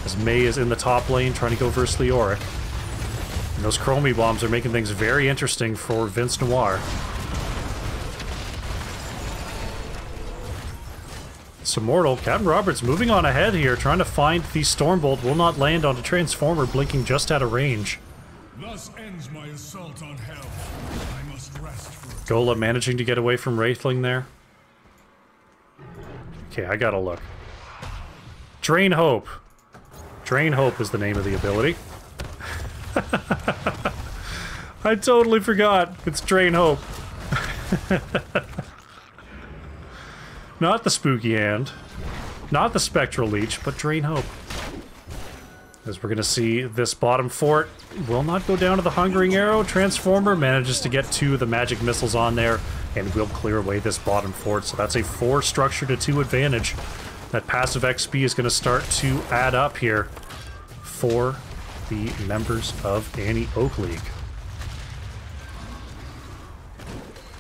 as May is in the top lane trying to go versus Leoric. And those Chromie bombs are making things very interesting for Vince Noir. It's Immortal. Captain Roberts moving on ahead here, trying to find the Stormbolt. Will not land onto Transformer, blinking just out of range. Thus ends my assault on hell. I must rest for Gola managing to get away from Wraithling there. Okay, I gotta look. Drain Hope. Drain Hope is the name of the ability. I totally forgot. It's Drain Hope. Not the Spooky Hand. Not the Spectral Leech, but Drain Hope. As we're going to see, this bottom fort will not go down to the Hungering Arrow. Transformer manages to get 2 of the magic missiles on there and will clear away this bottom fort. So that's a 4 structure to 2 advantage. That passive XP is going to start to add up here for the members of Annie Oak League.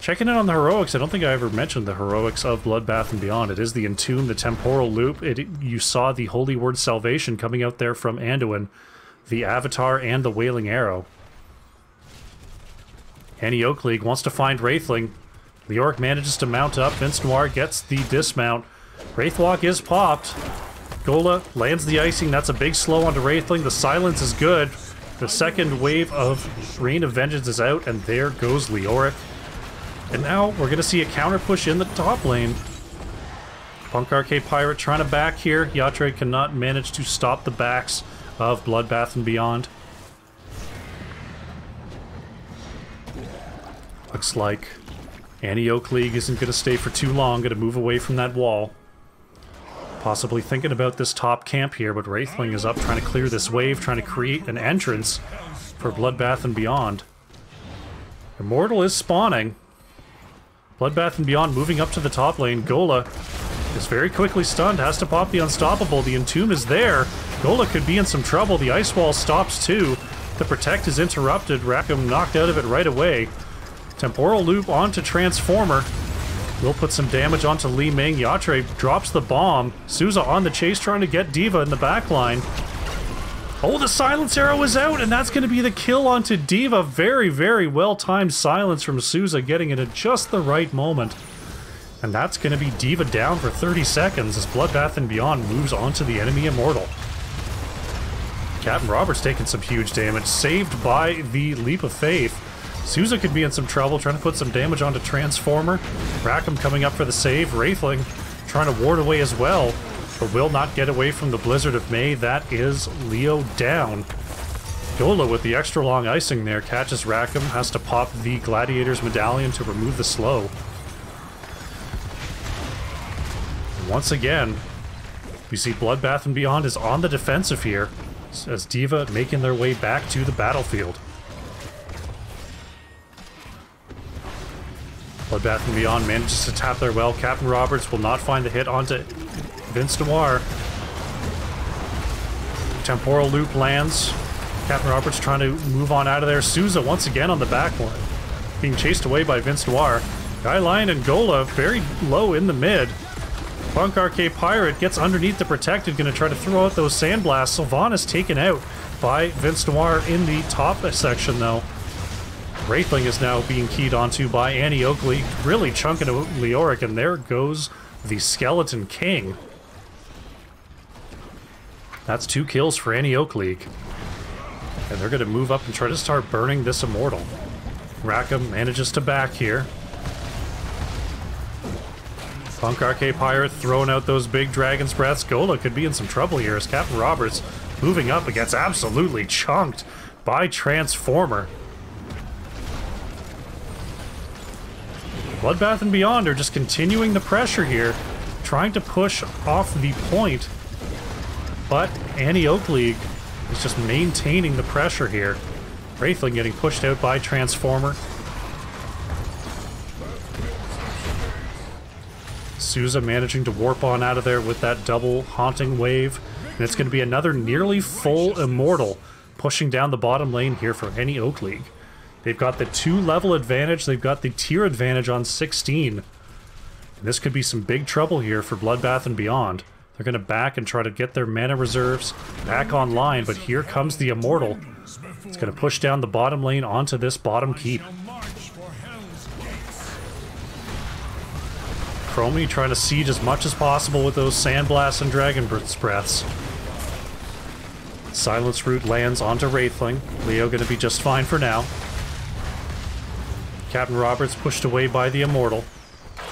Checking in on the heroics, I don't think I ever mentioned the heroics of Bloodbath and Beyond. It is the Entomb, the Temporal Loop. You saw the Holy Word Salvation coming out there from Anduin, the Avatar, and the Wailing Arrow. Annie Oak League wants to find Wraithling. Leoric manages to mount up. Vince Noir gets the dismount. Wraithwalk is popped. Gola lands the icing. That's a big slow onto Wraithling. The silence is good. The second wave of Rain of Vengeance is out, and there goes Leoric. And now we're going to see a counter push in the top lane. Punk Arcade Pirate trying to back here. Yatre cannot manage to stop the backs of Bloodbath and Beyond. Looks like Annie Oak League isn't going to stay for too long. Going to move away from that wall. Possibly thinking about this top camp here, but Wraithling is up trying to clear this wave, trying to create an entrance for Bloodbath and Beyond. Immortal is spawning. Bloodbath and Beyond moving up to the top lane. Gola is very quickly stunned, has to pop the Unstoppable. The Entomb is there. Gola could be in some trouble. The Ice Wall stops too. The Protect is interrupted. Rackham knocked out of it right away. Temporal Loop onto Transformer. Will put some damage onto Li Ming. Yatre drops the bomb. Souza on the chase trying to get D.Va in the backline. Oh, the Silence Arrow is out, and that's going to be the kill onto D.Va. Very, very well-timed silence from Souza, getting it at just the right moment. And that's going to be D.Va down for 30 seconds as Bloodbath and Beyond moves onto the enemy Immortal. Captain Roberts taking some huge damage, saved by the Leap of Faith. Souza could be in some trouble, trying to put some damage onto Transformer. Rackham coming up for the save. Wraithling trying to ward away as well, but will not get away from the Blizzard of May. That is Leo down. Gola with the extra long icing there catches Rackham, has to pop the Gladiator's Medallion to remove the slow. Once again, we see Bloodbath and Beyond is on the defensive here, as D.Va making their way back to the battlefield. Bloodbath and Beyond manages to tap their well. Captain Roberts will not find the hit onto Vince Noir. Temporal Loop lands. Captain Roberts trying to move on out of there. Souza once again on the back line, being chased away by Vince Noir. Guy Lion and Gola very low in the mid. Punk Arcade Pirate gets underneath the Protected, going to try to throw out those Sandblasts. Sylvanas taken out by Vince Noir in the top section, though. Wraithling is now being keyed onto by Annie Oakley, really chunking out Leoric, and there goes the Skeleton King. That's 2 kills for Annie Oak League. And they're going to move up and try to start burning this Immortal. Rackham manages to back here. Punk Arcade Pirate throwing out those big Dragon's Breaths. Gola could be in some trouble here as Captain Roberts moving up and gets absolutely chunked by Transformer. Bloodbath and Beyond are just continuing the pressure here, trying to push off the point. But Annie Oak League is just maintaining the pressure here. Wraithling getting pushed out by Transformer. Souza managing to warp on out of there with that double haunting wave. And it's going to be another nearly full Immortal pushing down the bottom lane here for Annie Oak League. They've got the 2-level advantage, they've got the tier advantage on 16. And this could be some big trouble here for Bloodbath and Beyond. They're going to back and try to get their mana reserves back online, but here comes the Immortal. It's going to push down the bottom lane onto this bottom keep. Chromie trying to siege as much as possible with those Sandblasts and Dragon Breaths. Silence Root lands onto Wraithling. Leo going to be just fine for now. Captain Roberts pushed away by the Immortal.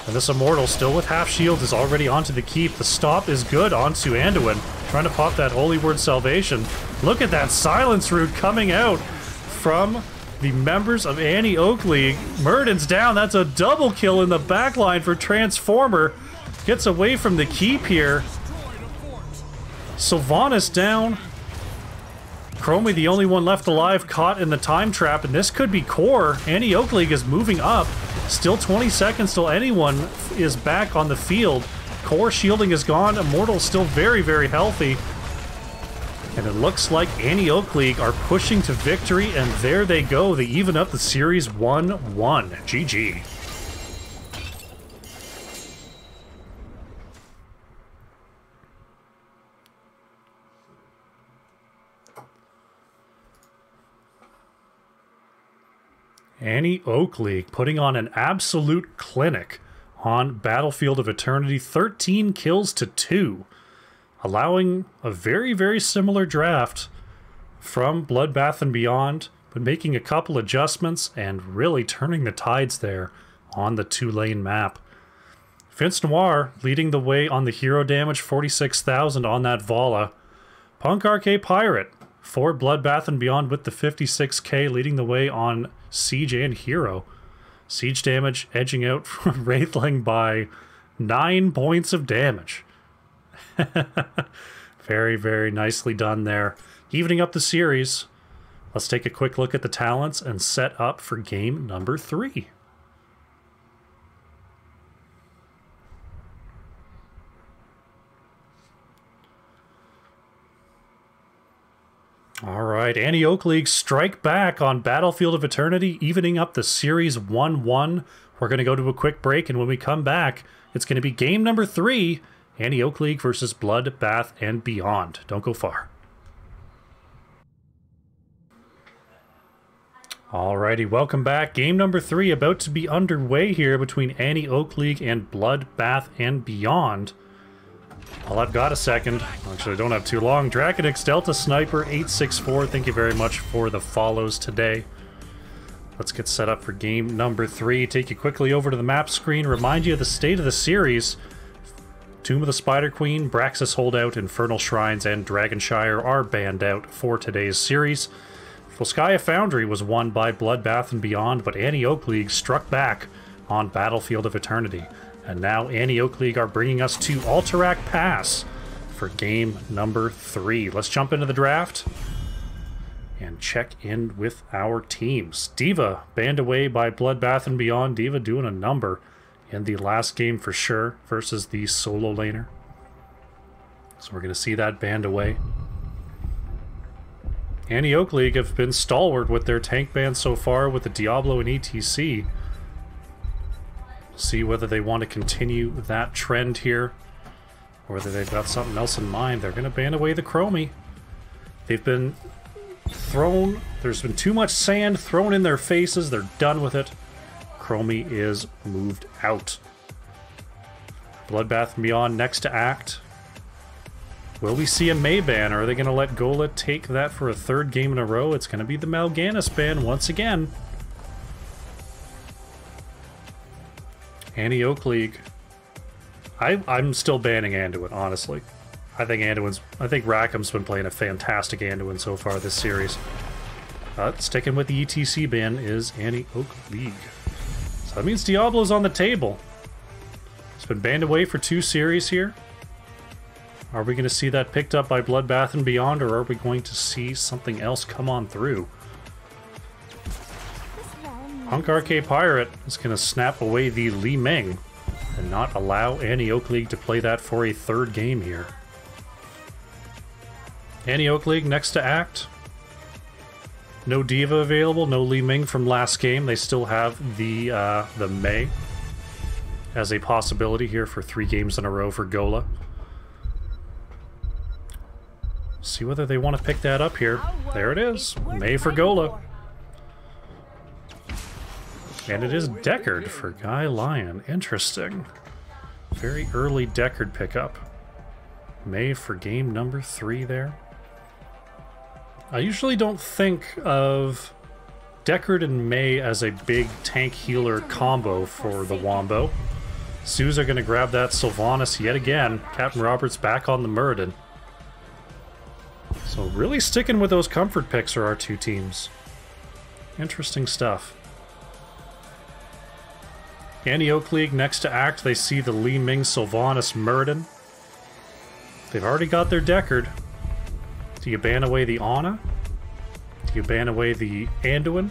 And this Immortal, still with half shield, is already onto the keep. The stop is good onto Anduin, trying to pop that Holy Word Salvation. Look at that Silence Root coming out from the members of Annie Oak League. Murden's down. That's a double kill in the backline for Transformer. Gets away from the keep here. Sylvanas down. Chromie, the only one left alive, caught in the time trap, and this could be core. Annie Oak League is moving up. Still 20 seconds till anyone is back on the field. Core shielding is gone. Immortal's still very, very healthy. And it looks like Annie Oak League are pushing to victory, and there they go. They even up the series 1-1. GG. Annie Oak League putting on an absolute clinic on Battlefield of Eternity. 13 kills to 2. Allowing a very, very similar draft from Bloodbath and Beyond, but making a couple adjustments and really turning the tides there on the 2-lane map. Vince Noir leading the way on the hero damage, 46,000 on that Vala. Punk RK Pirate for Bloodbath and Beyond with the 56k, leading the way on Siege and Hero. Siege damage edging out from Wraithling by 9 points of damage. Very, very nicely done there. Evening up the series. Let's take a quick look at the talents and set up for game number 3. All right, Annie Oak League strike back on Battlefield of Eternity, evening up the series 1-1. We're going to go to a quick break, and when we come back, it's going to be game number 3, Annie Oak League versus Bloodbath and Beyond. Don't go far. Alrighty, welcome back. Game number 3 about to be underway here between Annie Oak League and Bloodbath and Beyond. Well, I've got a second. Actually, I don't have too long. Draconix Delta Sniper 864, thank you very much for the follows today. Let's get set up for game number 3. Take you quickly over to the map screen. Remind you of the state of the series. Tomb of the Spider Queen, Braxis Holdout, Infernal Shrines, and Dragonshire are banned out for today's series. Volskaya Foundry was won by Bloodbath and Beyond, but Annie Oak League struck back on Battlefield of Eternity. And now Annie Oak League are bringing us to Alterac Pass for game number 3. Let's jump into the draft and check in with our teams. Diva banned away by Bloodbath and Beyond. Diva doing a number in the last game for sure versus the solo laner. So we're going to see that banned away. Annie Oak League have been stalwart with their tank ban so far with the Diablo and ETC. See whether they want to continue that trend here, or whether they've got something else in mind. They're going to ban away the Chromie. They've been thrown, there's been too much sand thrown in their faces. They're done with it. Chromie is moved out. Bloodbath and Beyond next to act. Will we see a May ban, or are they going to let Gola take that for a 3rd game in a row? It's going to be the Mal'Ganis ban once again. Annie Oak League. I'm still banning Anduin, honestly. I think Rackham's been playing a fantastic Anduin so far this series. But sticking with the ETC ban is Annie Oak League. So that means Diablo's on the table. It's been banned away for 2 series here. Are we going to see that picked up by Bloodbath and Beyond, or are we going to see something else come on through? Punk RK Pirate is going to snap away the Li Ming and not allow Annie Oak League to play that for a 3rd game here. Annie Oak League next to act. No Diva available, no Li Ming from last game. They still have the Mei as a possibility here for 3 games in a row for Gola. See whether they want to pick that up here. There it is. Mei for Gola. And it is Deckard for Guy Lion. Interesting. Very early Deckard pickup. Mei for game number 3 there. I usually don't think of Deckard and Mei as a big tank healer combo for the Wombo. Sues are going to grab that Sylvanas yet again. Captain Roberts back on the Muradin. So really sticking with those comfort picks are our 2 teams. Interesting stuff. Annie Oak League next to act. They see the Li Ming Sylvanas Muradin. They've already got their Deckard. Do you ban away the Ana? Do you ban away the Anduin?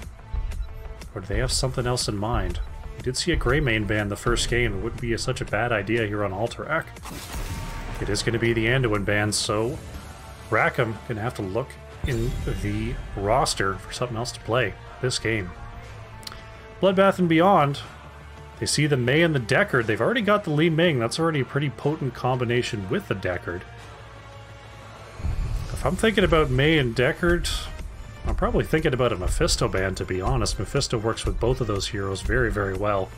Or do they have something else in mind? We did see a Greymane ban the first game. It wouldn't be such a bad idea here on Alterac. It is going to be the Anduin ban, so Rackham going to have to look in the roster for something else to play this game. Bloodbath and Beyond. They see the Mei and the Deckard. They've already got the Li Ming. That's already a pretty potent combination with the Deckard. If I'm thinking about Mei and Deckard, I'm probably thinking about a Mephisto ban, to be honest. Mephisto works with both of those heroes very, very well.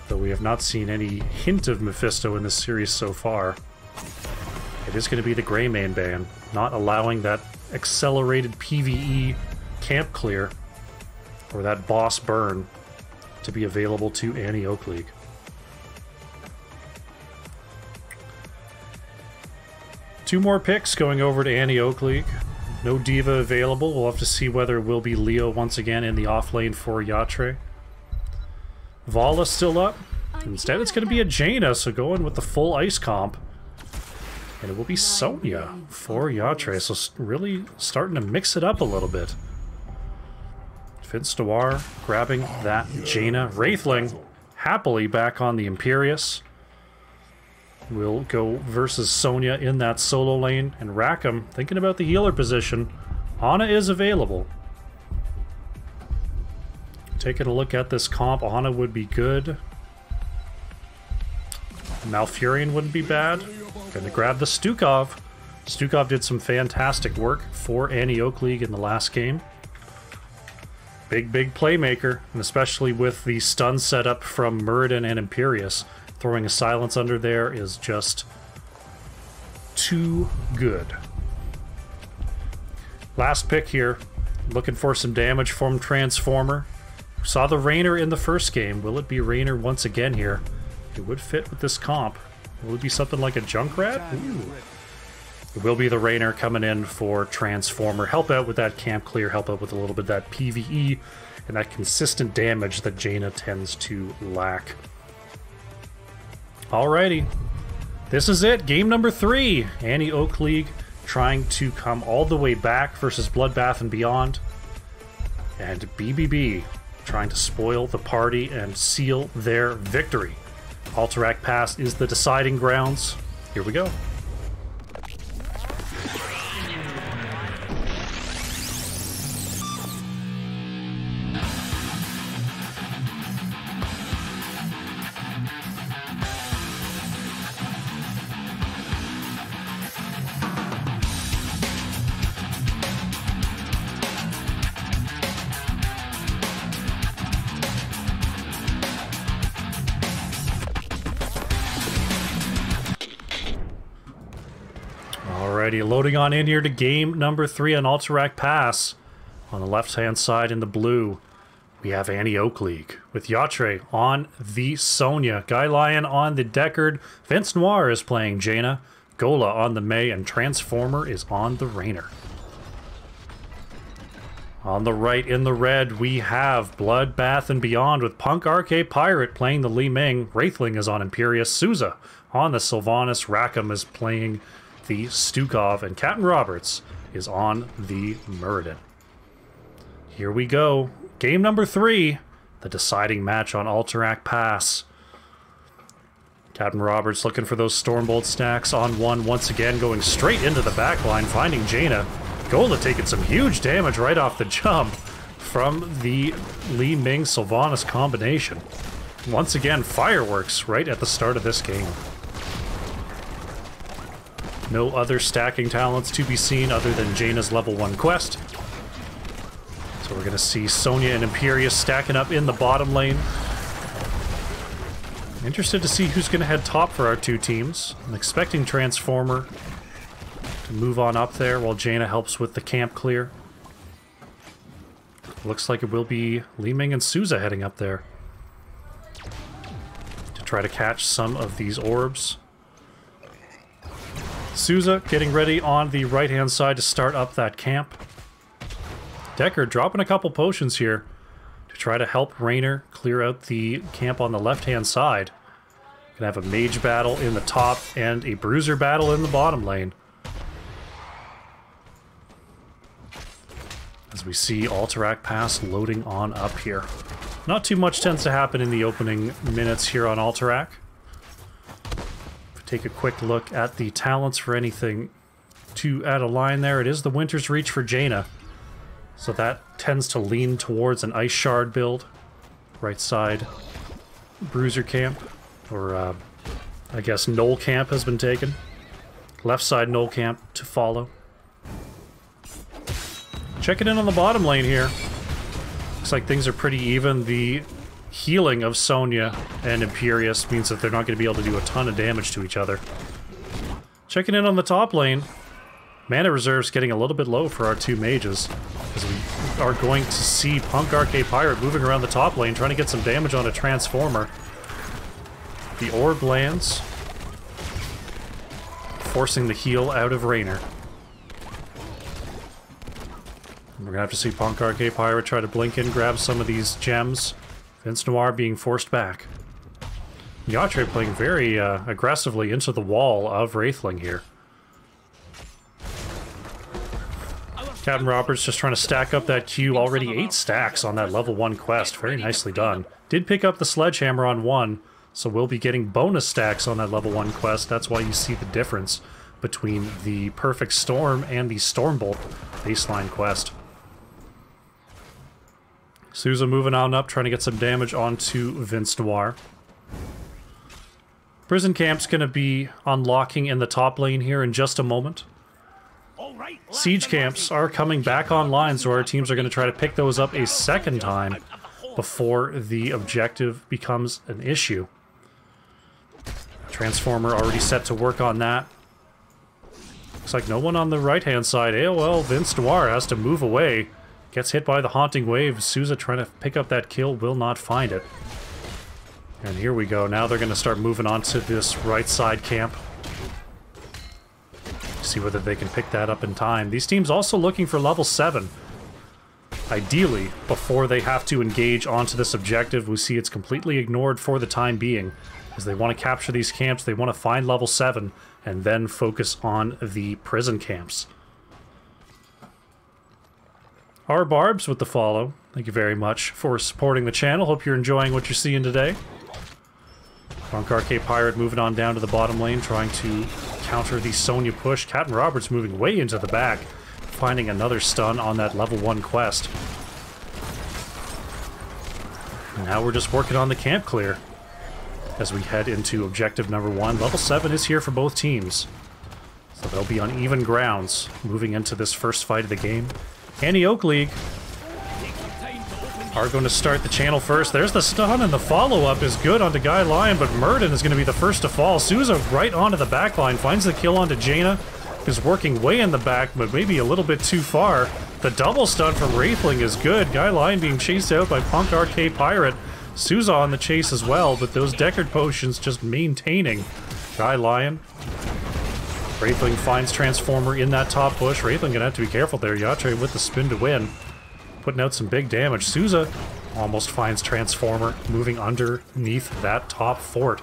Though we have not seen any hint of Mephisto in this series so far. It is going to be the Greymane ban, not allowing that accelerated PvE camp clear, or that boss burn. to be available to Annie Oak-League. Two more picks going over to Annie Oak-League. No Diva available. We'll have to see whether it will be Leo once again in the off lane for Yatre. Vala still up. Instead, it's going to be a Jaina, so going with the full ice comp. And it will be Sonya for Yatre, so really starting to mix it up a little bit. Vince Noir grabbing that Jaina. Wraithling happily back on the Imperius. We'll go versus Sonya in that solo lane. And Rackham thinking about the healer position. Ana is available. Taking a look at this comp, Ana would be good. Malfurion wouldn't be bad. Gonna grab the Stukov. Stukov did some fantastic work for Annie Oak-League in the last game. Big playmaker, and especially with the stun setup from Muradin and Imperius. Throwing a silence under there is just too good. Last pick here. Looking for some damage from Transformer. Saw the Rainer in the first game. Will it be Rainer once again here? It would fit with this comp. Will it be something like a Junkrat? Ooh. It will be the Rainer coming in for Transformer. Help out with that camp clear. Help out with a little bit of that PvE and that consistent damage that Jaina tends to lack. Alrighty. This is it. Game number 3. Annie Oak-League trying to come all the way back versus Bloodbath and Beyond. And BBB trying to spoil the party and seal their victory. Alterac Pass is the deciding grounds. Here we go. Alrighty, loading on in here to game number 3 on Alterac Pass. On the left-hand side in the blue, we have Annie Oak-League with Yatre on the Sonya, Guy Lion on the Deckard, Vince Noir is playing Jaina, Gola on the Mei, and Transformer is on the Rainer. On the right in the red, we have Bloodbath and Beyond with Punk RK Pirate playing the Li Ming, Wraithling is on Imperius, Souza on the Sylvanas, Rackham is playing the Stukov, and Captain Roberts is on the Muradin. Here we go. Game number 3, the deciding match on Alterac Pass. Captain Roberts looking for those Stormbolt stacks on one once again, going straight into the backline, finding Jaina. Gola taking some huge damage right off the jump from the Li Ming Sylvanas combination. Once again, fireworks right at the start of this game. No other stacking talents to be seen other than Jaina's level 1 quest. So we're going to see Sonya and Imperius stacking up in the bottom lane. Interested to see who's going to head top for our two teams. I'm expecting Transformer to move on up there while Jaina helps with the camp clear. Looks like it will be Li Ming and Souza heading up there to try to catch some of these orbs. Souza getting ready on the right-hand side to start up that camp. Deckard dropping a couple potions here to try to help Rainer clear out the camp on the left-hand side. Gonna have a mage battle in the top and a bruiser battle in the bottom lane. As we see Alterac Pass loading on up here. Not too much tends to happen in the opening minutes here on Alterac. Take a quick look at the talents for anything to add a line there. It is the Winter's Reach for Jaina. So that tends to lean towards an Ice Shard build. Right side, Bruiser Camp. Or, I guess Knoll Camp has been taken. Left side Knoll Camp to follow. Checking in on the bottom lane here. Looks like things are pretty even. The healing of Sonya and Imperius means that they're not going to be able to do a ton of damage to each other. Checking in on the top lane. Mana reserves getting a little bit low for our two mages, as we are going to see Punk Arcade Pirate moving around the top lane, trying to get some damage on a Transformer. The orb lands, forcing the heal out of Raynor. We're gonna have to see Punk Arcade Pirate try to blink in, grab some of these gems. Vince Noir being forced back. Yatre playing very aggressively into the wall of Wraithling here. Captain Roberts just trying to stack up that Q. Already 8 stacks on that level 1 quest. Very nicely done. Did pick up the Sledgehammer on 1, so we'll be getting bonus stacks on that level 1 quest. That's why you see the difference between the Perfect Storm and the Stormbolt baseline quest. Souza moving on up, trying to get some damage onto Vince Noir. Prison Camp's going to be unlocking in the top lane here in just a moment. Siege camps are coming back online, so our teams are going to try to pick those up a second time before the objective becomes an issue. Transformer already set to work on that. Looks like no one on the right-hand side. AOL Vince Noir has to move away. Gets hit by the Haunting Wave. Souza trying to pick up that kill, will not find it. And here we go. Now they're going to start moving on to this right side camp. See whether they can pick that up in time. These teams also looking for level 7. Ideally, before they have to engage onto this objective. We see it's completely ignored for the time being. As they want to capture these camps, they want to find level 7 and then focus on the prison camps. Our Barbs with the follow. Thank you very much for supporting the channel. Hope you're enjoying what you're seeing today. Punk Arcade Pirate moving on down to the bottom lane, trying to counter the Sonya push. Captain Roberts moving way into the back, finding another stun on that level 1 quest. And now we're just working on the camp clear as we head into objective number 1. Level 7 is here for both teams, so they'll be on even grounds moving into this first fight of the game. Annie Oak League are going to start the channel first. There's the stun, and the follow-up is good onto Guy Lion, but Murden is going to be the first to fall. Souza right onto the back line, finds the kill onto Jaina, who's working way in the back, but maybe a little bit too far. The double stun from Wraithling is good. Guy Lion being chased out by Punk Arcade Pirate. Souza on the chase as well, but those Deckard potions just maintaining Guy Lion. Wraithling finds Transformer in that top push. Wraithling gonna have to be careful there. Yatre with the spin to win. Putting out some big damage. Souza almost finds Transformer moving underneath that top fort.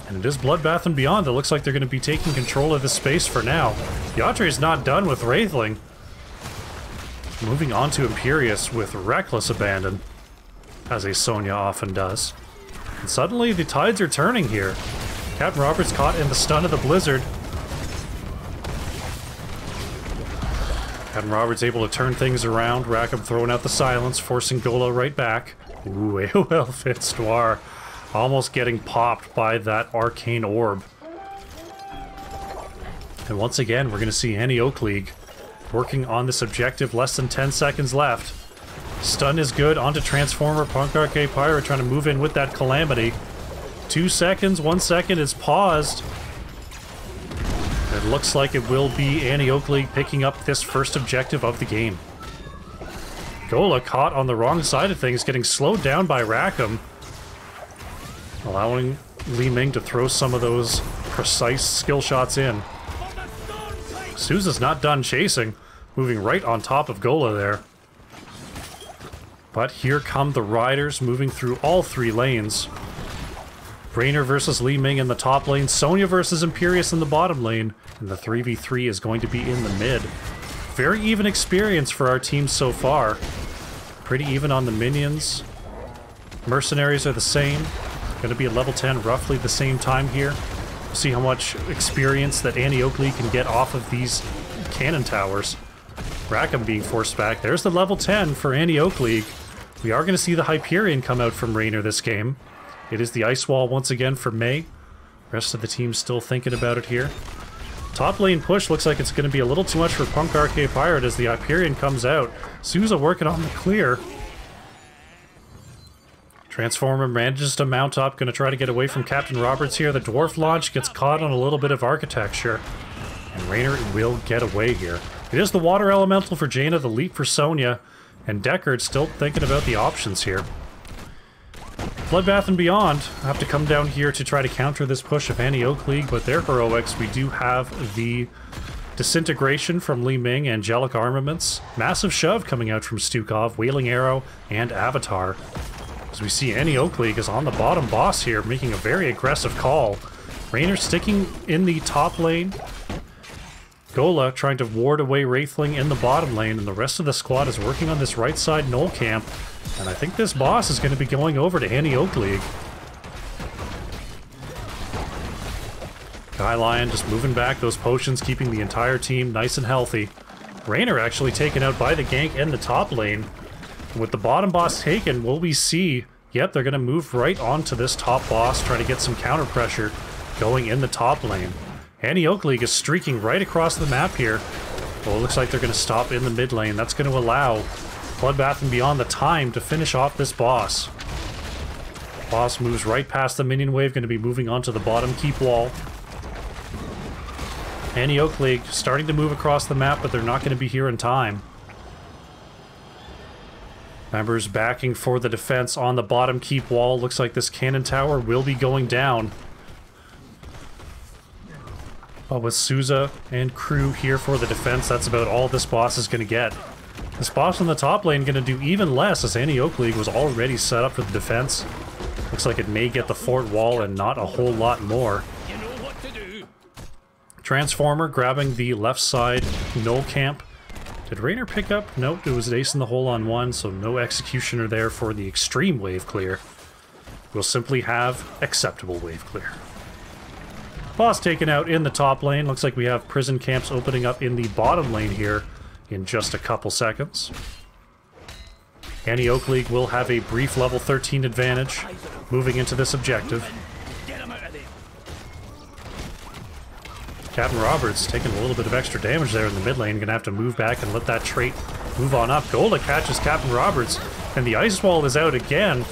And it is Bloodbath and Beyond. It looks like they're going to be taking control of this space for now. Yatre's not done with Wraithling. Moving on to Imperius with reckless abandon, as a Sonya often does. And suddenly the tides are turning here. Captain Roberts caught in the stun of the Blizzard. Captain Roberts able to turn things around. Rackham throwing out the silence, forcing Gola right back. Ooh, AOL Vince Noir almost getting popped by that arcane orb. And once again, we're going to see Annie Oak League working on this objective. Less than 10 seconds left. Stun is good onto Transformer. Punk Arcade Pirate trying to move in with that Calamity. 2 seconds, 1 second is paused. It looks like it will be Annie Oak League picking up this first objective of the game. Gola caught on the wrong side of things, getting slowed down by Rackham, allowing Li Ming to throw some of those precise skill shots in. Souza's not done chasing, moving right on top of Gola there. But here come the Riders, moving through all 3 lanes. Raynor versus Li Ming in the top lane, Sonya versus Imperius in the bottom lane, and the 3v3 is going to be in the mid. Very even experience for our team so far. Pretty even on the minions. Mercenaries are the same. Going to be at level 10 roughly the same time here. See how much experience that Annie Oak League can get off of these cannon towers. Rackham being forced back. There's the level 10 for Annie Oak League. We are going to see the Hyperion come out from Raynor this game. It is the Ice Wall once again for May. Rest of the team still thinking about it here. Top lane push looks like it's going to be a little too much for Punk Arcade Pirate as the Hyperion comes out. Souza working on the clear. Transformer manages to mount up, going to try to get away from Captain Roberts here. The Dwarf launch gets caught on a little bit of architecture. And Raynor will get away here. It is the water elemental for Jaina, the leap for Sonya, and Deckard still thinking about the options here. Bloodbath and Beyond have to come down here to try to counter this push of Anti-Oak League, but their heroics, we do have the Disintegration from Li Ming, Angelic Armaments, Massive Shove coming out from Stukov, Wailing Arrow, and Avatar. As we see Anti-Oak League is on the bottom boss here, making a very aggressive call. Raynor sticking in the top lane. Gola trying to ward away Wraithling in the bottom lane, and the rest of the squad is working on this right side Knoll camp. And I think this boss is going to be going over to Anti-Oak League. Guy Lion just moving back those potions, keeping the entire team nice and healthy. Raynor actually taken out by the gank in the top lane. With the bottom boss taken, will we see... Yep, they're going to move right onto this top boss, trying to get some counter pressure going in the top lane. Anti-Oak League is streaking right across the map here. Well, it looks like they're going to stop in the mid lane. That's going to allow Bloodbath and Beyond the time to finish off this boss. Boss moves right past the minion wave, going to be moving onto the bottom keep wall. Anti-Oak League starting to move across the map, but they're not going to be here in time. Members backing for the defense on the bottom keep wall. Looks like this cannon tower will be going down. But with Souza and crew here for the defense, that's about all this boss is going to get. This boss on the top lane going to do even less, as Anti-Oak League was already set up for the defense. Looks like it may get the fort wall and not a whole lot more. You know what to do. Transformer grabbing the left side Knoll camp. Did Raynor pick up? Nope, it was an ace in the hole on one, so no executioner there for the extreme wave clear. We'll simply have acceptable wave clear. Boss taken out in the top lane. Looks like we have prison camps opening up in the bottom lane here in just a couple seconds. Anti-Oak League will have a brief level 13 advantage moving into this objective. Get him out of there. Captain Roberts taking a little bit of extra damage there in the mid lane. Gonna have to move back and let that trait move on up. Golda catches Captain Roberts, and the ice wall is out again.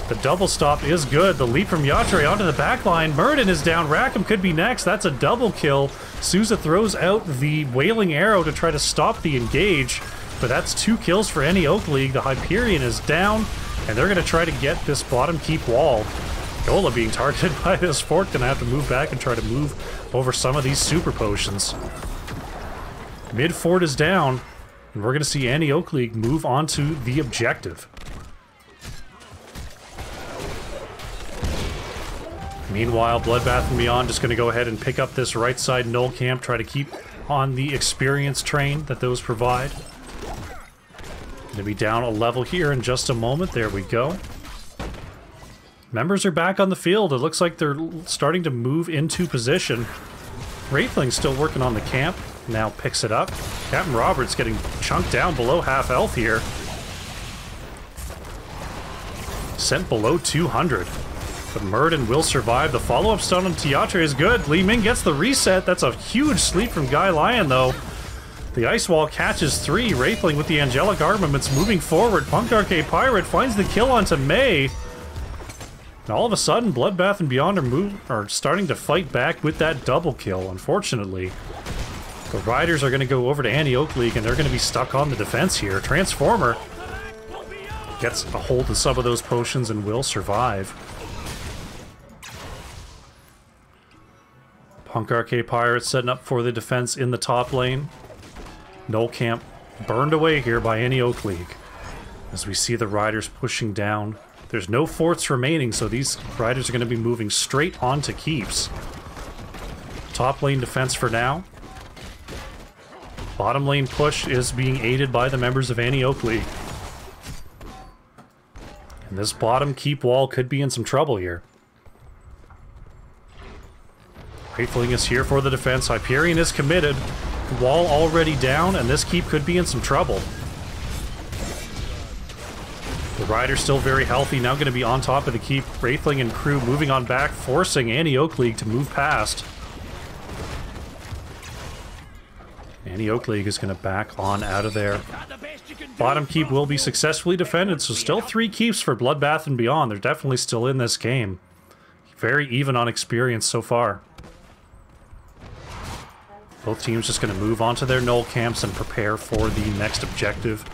The double stop is good. The leap from Yatre onto the back line. Murden is down. Rackham could be next. That's a double kill. Souza throws out the Wailing Arrow to try to stop the engage, but that's 2 kills for Anti-Oak League. The Hyperion is down, and they're going to try to get this bottom keep wall. Gola being targeted by this fort, gonna have to move back and try to move over some of these super potions. Mid fort is down, and we're gonna see Anti-Oak League move on to the objective. Meanwhile, Bloodbath and Beyond just gonna go ahead and pick up this right side Knoll camp, try to keep on the experience train that those provide. Gonna be down a level here in just a moment. There we go. Members are back on the field. It looks like they're starting to move into position. Wraithling's still working on the camp. Now picks it up. Captain Roberts getting chunked down below half health here. Sent below 200. But Murden will survive. The follow-up stun on Tiatre is good. Li Ming gets the reset. That's a huge sleep from Guy Lion, though. The Ice Wall catches 3. Wraithling with the Angelic Armaments moving forward. Punk Arcade Pirate finds the kill onto May. And all of a sudden, Bloodbath and Beyond are starting to fight back with that double kill, unfortunately. The Riders are going to go over to Anti-Oak League, and they're going to be stuck on the defense here. Transformer gets a hold of some of those potions and will survive. Punk Arcade Pirates setting up for the defense in the top lane. Knoll camp burned away here by Anti-Oak League. As we see the Riders pushing down. There's no forts remaining, so these Riders are going to be moving straight onto keeps. Top lane defense for now. Bottom lane push is being aided by the members of Anti-Oak League. And this bottom keep wall could be in some trouble here. Wraithling is here for the defense. Hyperion is committed. Wall already down, and this keep could be in some trouble. The Rider's still very healthy, now going to be on top of the keep. Wraithling and crew moving on back, forcing Anti-Oak League to move past. Anti-Oak League is going to back on out of there. Bottom keep will be successfully defended, so still 3 keeps for Bloodbath and Beyond. They're definitely still in this game. Very even on experience so far. Both teams just going to move onto their null camps and prepare for the next objective.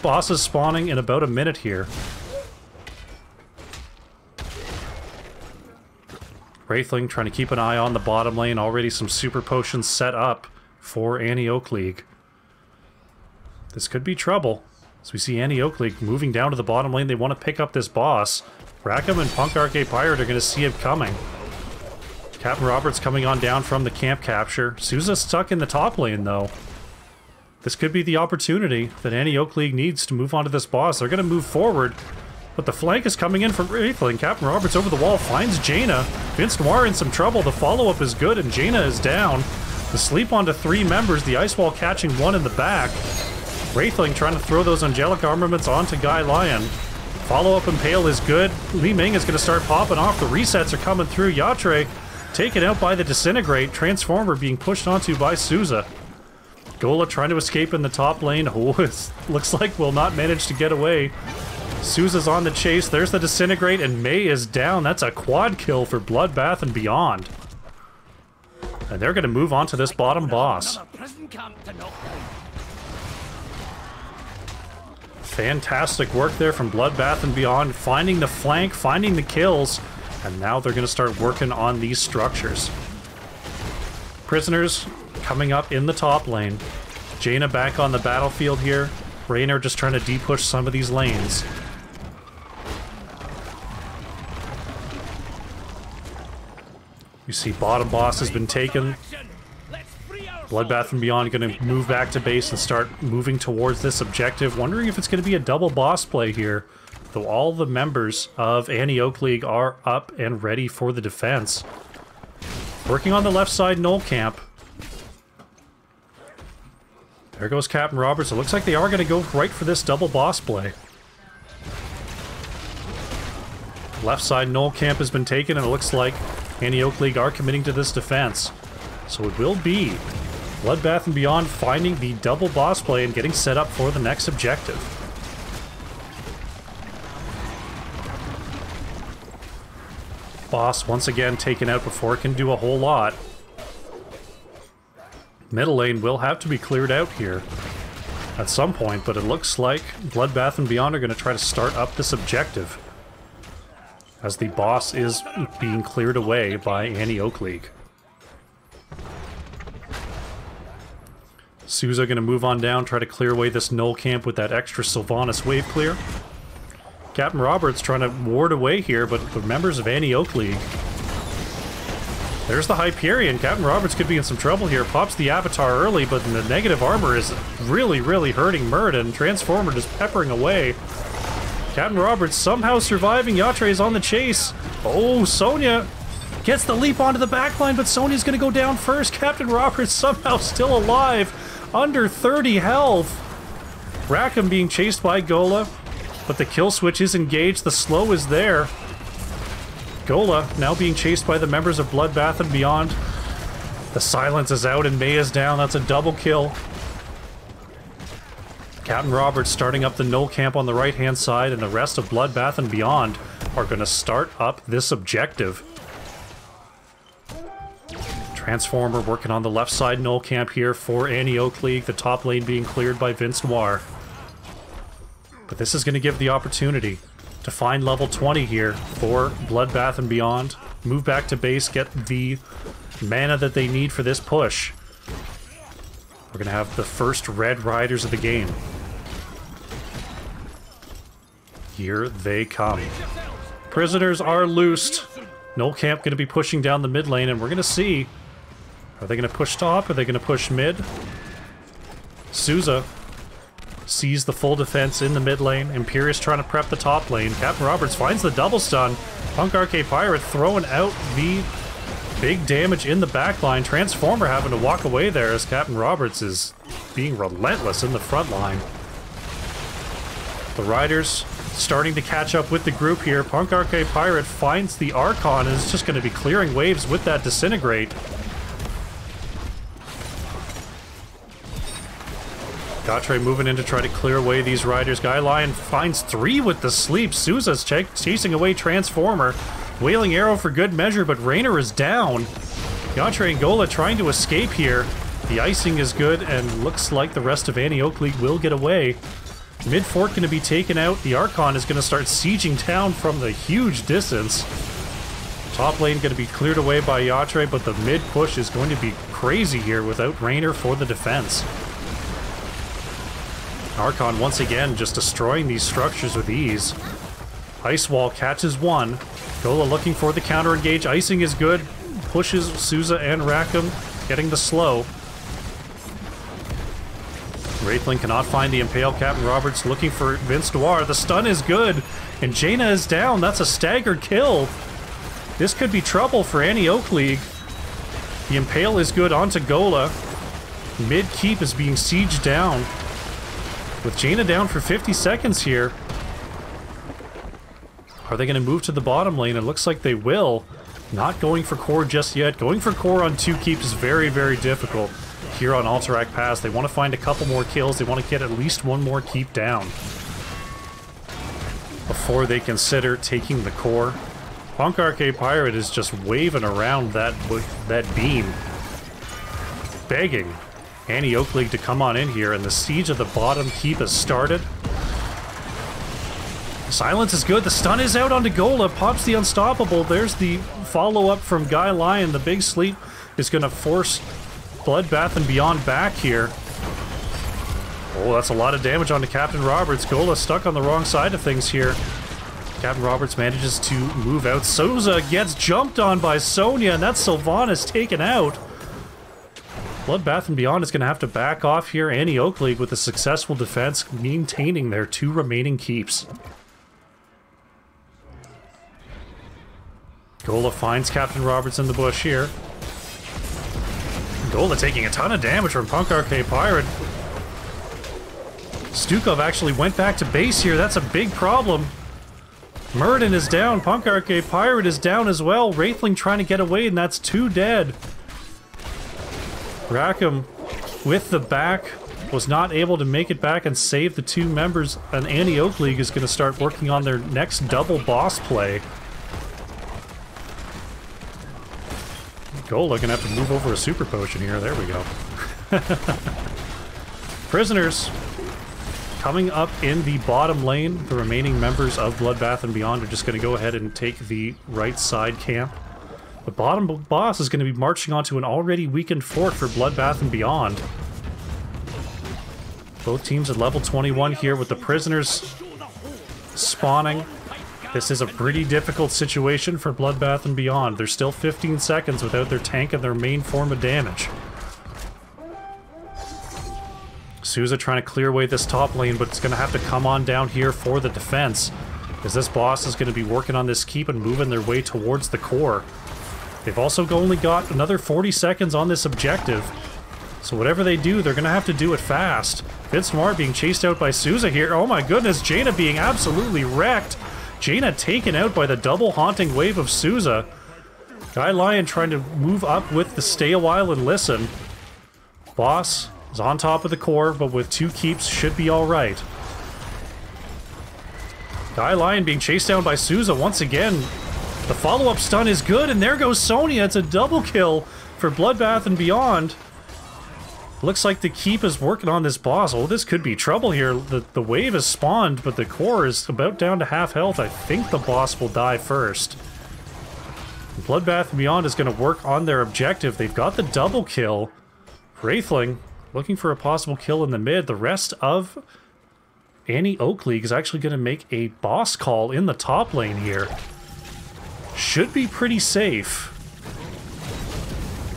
Boss is spawning in about a minute here. Wraithling trying to keep an eye on the bottom lane. Already some super potions set up for Annie Oak League. This could be trouble. As we see Annie Oak League moving down to the bottom lane, they want to pick up this boss. Rackham and Punk Arcade Pirate are going to see it coming. Captain Roberts coming on down from the camp capture. Souza stuck in the top lane, though. This could be the opportunity that Annie Oak League needs to move on to this boss. They're going to move forward, but the flank is coming in from Wraithling. Captain Roberts over the wall finds Jaina. Vince Noir in some trouble. The follow-up is good, and Jaina is down. The sleep onto 3 members. The ice wall catching 1 in the back. Wraithling trying to throw those angelic armaments onto Guy Lion. Follow-up Impale is good. Li Ming is going to start popping off. The resets are coming through. Yatre taken out by the Disintegrate. Transformer being pushed onto by Souza. Gola trying to escape in the top lane. Oh, it looks like will not manage to get away. Souza's on the chase. There's the Disintegrate, and May is down. That's a quad kill for Bloodbath and Beyond. And they're going to move on to this bottom boss. Fantastic work there from Bloodbath and Beyond, finding the flank, finding the kills, and now they're going to start working on these structures. Prisoners coming up in the top lane. Jaina back on the battlefield here. Raynor just trying to de-push some of these lanes. You see bottom boss has been taken. Bloodbath and Beyond going to move back to base and start moving towards this objective. Wondering if it's going to be a double boss play here, though all the members of Annie Oak League are up and ready for the defense. Working on the left side null camp. There goes Captain Roberts. It looks like they are going to go right for this double boss play. Left side null camp has been taken, and it looks like Annie Oak League are committing to this defense. So it will be Bloodbath and Beyond finding the double boss play and getting set up for the next objective. Boss once again taken out before it can do a whole lot. Middle lane will have to be cleared out here at some point, but it looks like Bloodbath and Beyond are going to try to start up this objective as the boss is being cleared away by Annie Oak League. Souza going to move on down, try to clear away this null camp with that extra Sylvanas wave clear. Captain Roberts trying to ward away here, but the members of Annie Oak League. There's the Hyperion. Captain Roberts could be in some trouble here. Pops the Avatar early, but the negative armor is really, really hurting Murden. Transformer just peppering away. Captain Roberts somehow surviving. Yatre is on the chase. Oh, Sonya gets the leap onto the backline, but Sonya's going to go down first. Captain Roberts somehow still alive. Under 30 health. Rackham being chased by Gola, but the kill switch is engaged. The slow is there. Gola now being chased by the members of Bloodbath and Beyond. The silence is out and May is down. That's a double kill. Captain Roberts starting up the null camp on the right-hand side, and the rest of Bloodbath and Beyond are going to start up this objective. Transformer working on the left side null camp here for Annie Oak League, the top lane being cleared by Vince Noir. But this is going to give the opportunity to find level 20 here for Bloodbath and Beyond. Move back to base, get the mana that they need for this push. We're going to have the first Red Riders of the game. Here they come. Prisoners are loosed. Null Camp going to be pushing down the mid lane, and we're going to see. Are they going to push top? Are they going to push mid? Souza sees the full defense in the mid lane. Imperius trying to prep the top lane. Captain Roberts finds the double stun. Punk Arcade Pirate throwing out the big damage in the back line. Transformer having to walk away there as Captain Roberts is being relentless in the front line. The Riders starting to catch up with the group here. Punk Arcade Pirate finds the Archon and is just going to be clearing waves with that Disintegrate. Gautre moving in to try to clear away these Riders. Guy Lion finds 3 with the sleep. Souza's chasing away Transformer. Wailing Arrow for good measure, but Raynor is down. Gautre and Gola trying to escape here. The icing is good, and looks like the rest of Annie Oak League will get away. Mid fort going to be taken out. The Archon is going to start sieging town from the huge distance. Top lane going to be cleared away by Yatre, but the mid push is going to be crazy here without Raynor for the defense. Archon once again just destroying these structures with ease. Ice Wall catches one. Gola looking for the counter engage. Icing is good. Pushes Souza and Rackham, getting the slow. Wraithling cannot find the Impale. Captain Roberts looking for Vince Noir. The stun is good, and Jaina is down. That's a staggered kill. This could be trouble for Annie Oak League. The Impale is good onto Gola. Mid keep is being sieged down. With Jaina down for 50 seconds here. Are they going to move to the bottom lane? It looks like they will. Not going for core just yet. Going for core on 2 keeps is very, very difficult here on Alterac Pass. They want to find a couple more kills. They want to get at least one more keep down before they consider taking the core. Punk Arcade Pirate is just waving around that beam, begging Annie Oak League to come on in here, and the siege of the bottom keep has started. Silence is good. The stun is out onto Gola. Pops the Unstoppable. There's the follow-up from Guy Lion. The Big Sleep is going to force Bloodbath and Beyond back here. Oh, that's a lot of damage onto Captain Roberts. Gola stuck on the wrong side of things here. Captain Roberts manages to move out. Souza gets jumped on by Sonya, and that Sylvanas taken out. Bloodbath and Beyond is going to have to back off here. Annie Oak League with a successful defense, maintaining their 2 remaining keeps. Gola finds Captain Roberts in the bush here. Gola taking a ton of damage from Punk Arcade Pirate. Stukov actually went back to base here. That's a big problem. Murden is down. Punk Arcade Pirate is down as well. Wraithling trying to get away, and that's 2 dead. Rackham with the back was not able to make it back and save the 2 members, and Annie Oak League is going to start working on their next double boss play. Gola gonna have to move over a super potion here. There we go. Prisoners coming up in the bottom lane. The remaining members of Bloodbath and Beyond are just gonna go ahead and take the right side camp. The bottom boss is gonna be marching onto an already weakened fort for Bloodbath and Beyond. Both teams at level 21 here with the prisoners spawning. This is a pretty difficult situation for Bloodbath and Beyond. They're still 15 seconds without their tank and their main form of damage. Souza trying to clear away this top lane, but it's going to have to come on down here for the defense, as this boss is going to be working on this keep and moving their way towards the core. They've also only got another 40 seconds on this objective, so whatever they do, they're going to have to do it fast. Vince Noir being chased out by Souza here. Oh my goodness, Jaina being absolutely wrecked. Jaina taken out by the double haunting wave of Souza. Guy Lion trying to move up with the stay a while and listen. Boss is on top of the core, but with 2 keeps should be alright. Guy Lion being chased down by Souza once again. The follow-up stun is good, and there goes Sonya. It's a double kill for Bloodbath and Beyond. Looks like the keep is working on this boss. Oh, this could be trouble here. The wave has spawned, but the core is about down to half health. I think the boss will die first. Bloodbath and Beyond is going to work on their objective. They've got the double kill. Wraithling looking for a possible kill in the mid. The rest of Annie Oak League is actually going to make a boss call in the top lane here. Should be pretty safe,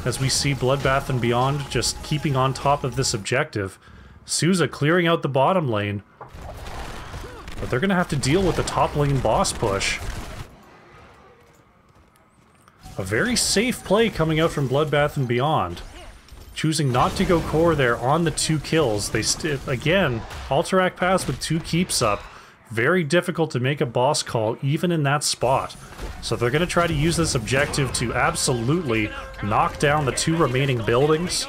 as we see Bloodbath and Beyond just keeping on top of this objective. Souza clearing out the bottom lane, but they're going to have to deal with the top lane boss push. A very safe play coming out from Bloodbath and Beyond. Choosing not to go core there on the 2 kills. They again, Alterac Pass with 2 keeps up. Very difficult to make a boss call even in that spot. So they're going to try to use this objective to absolutely knock down the 2 remaining buildings.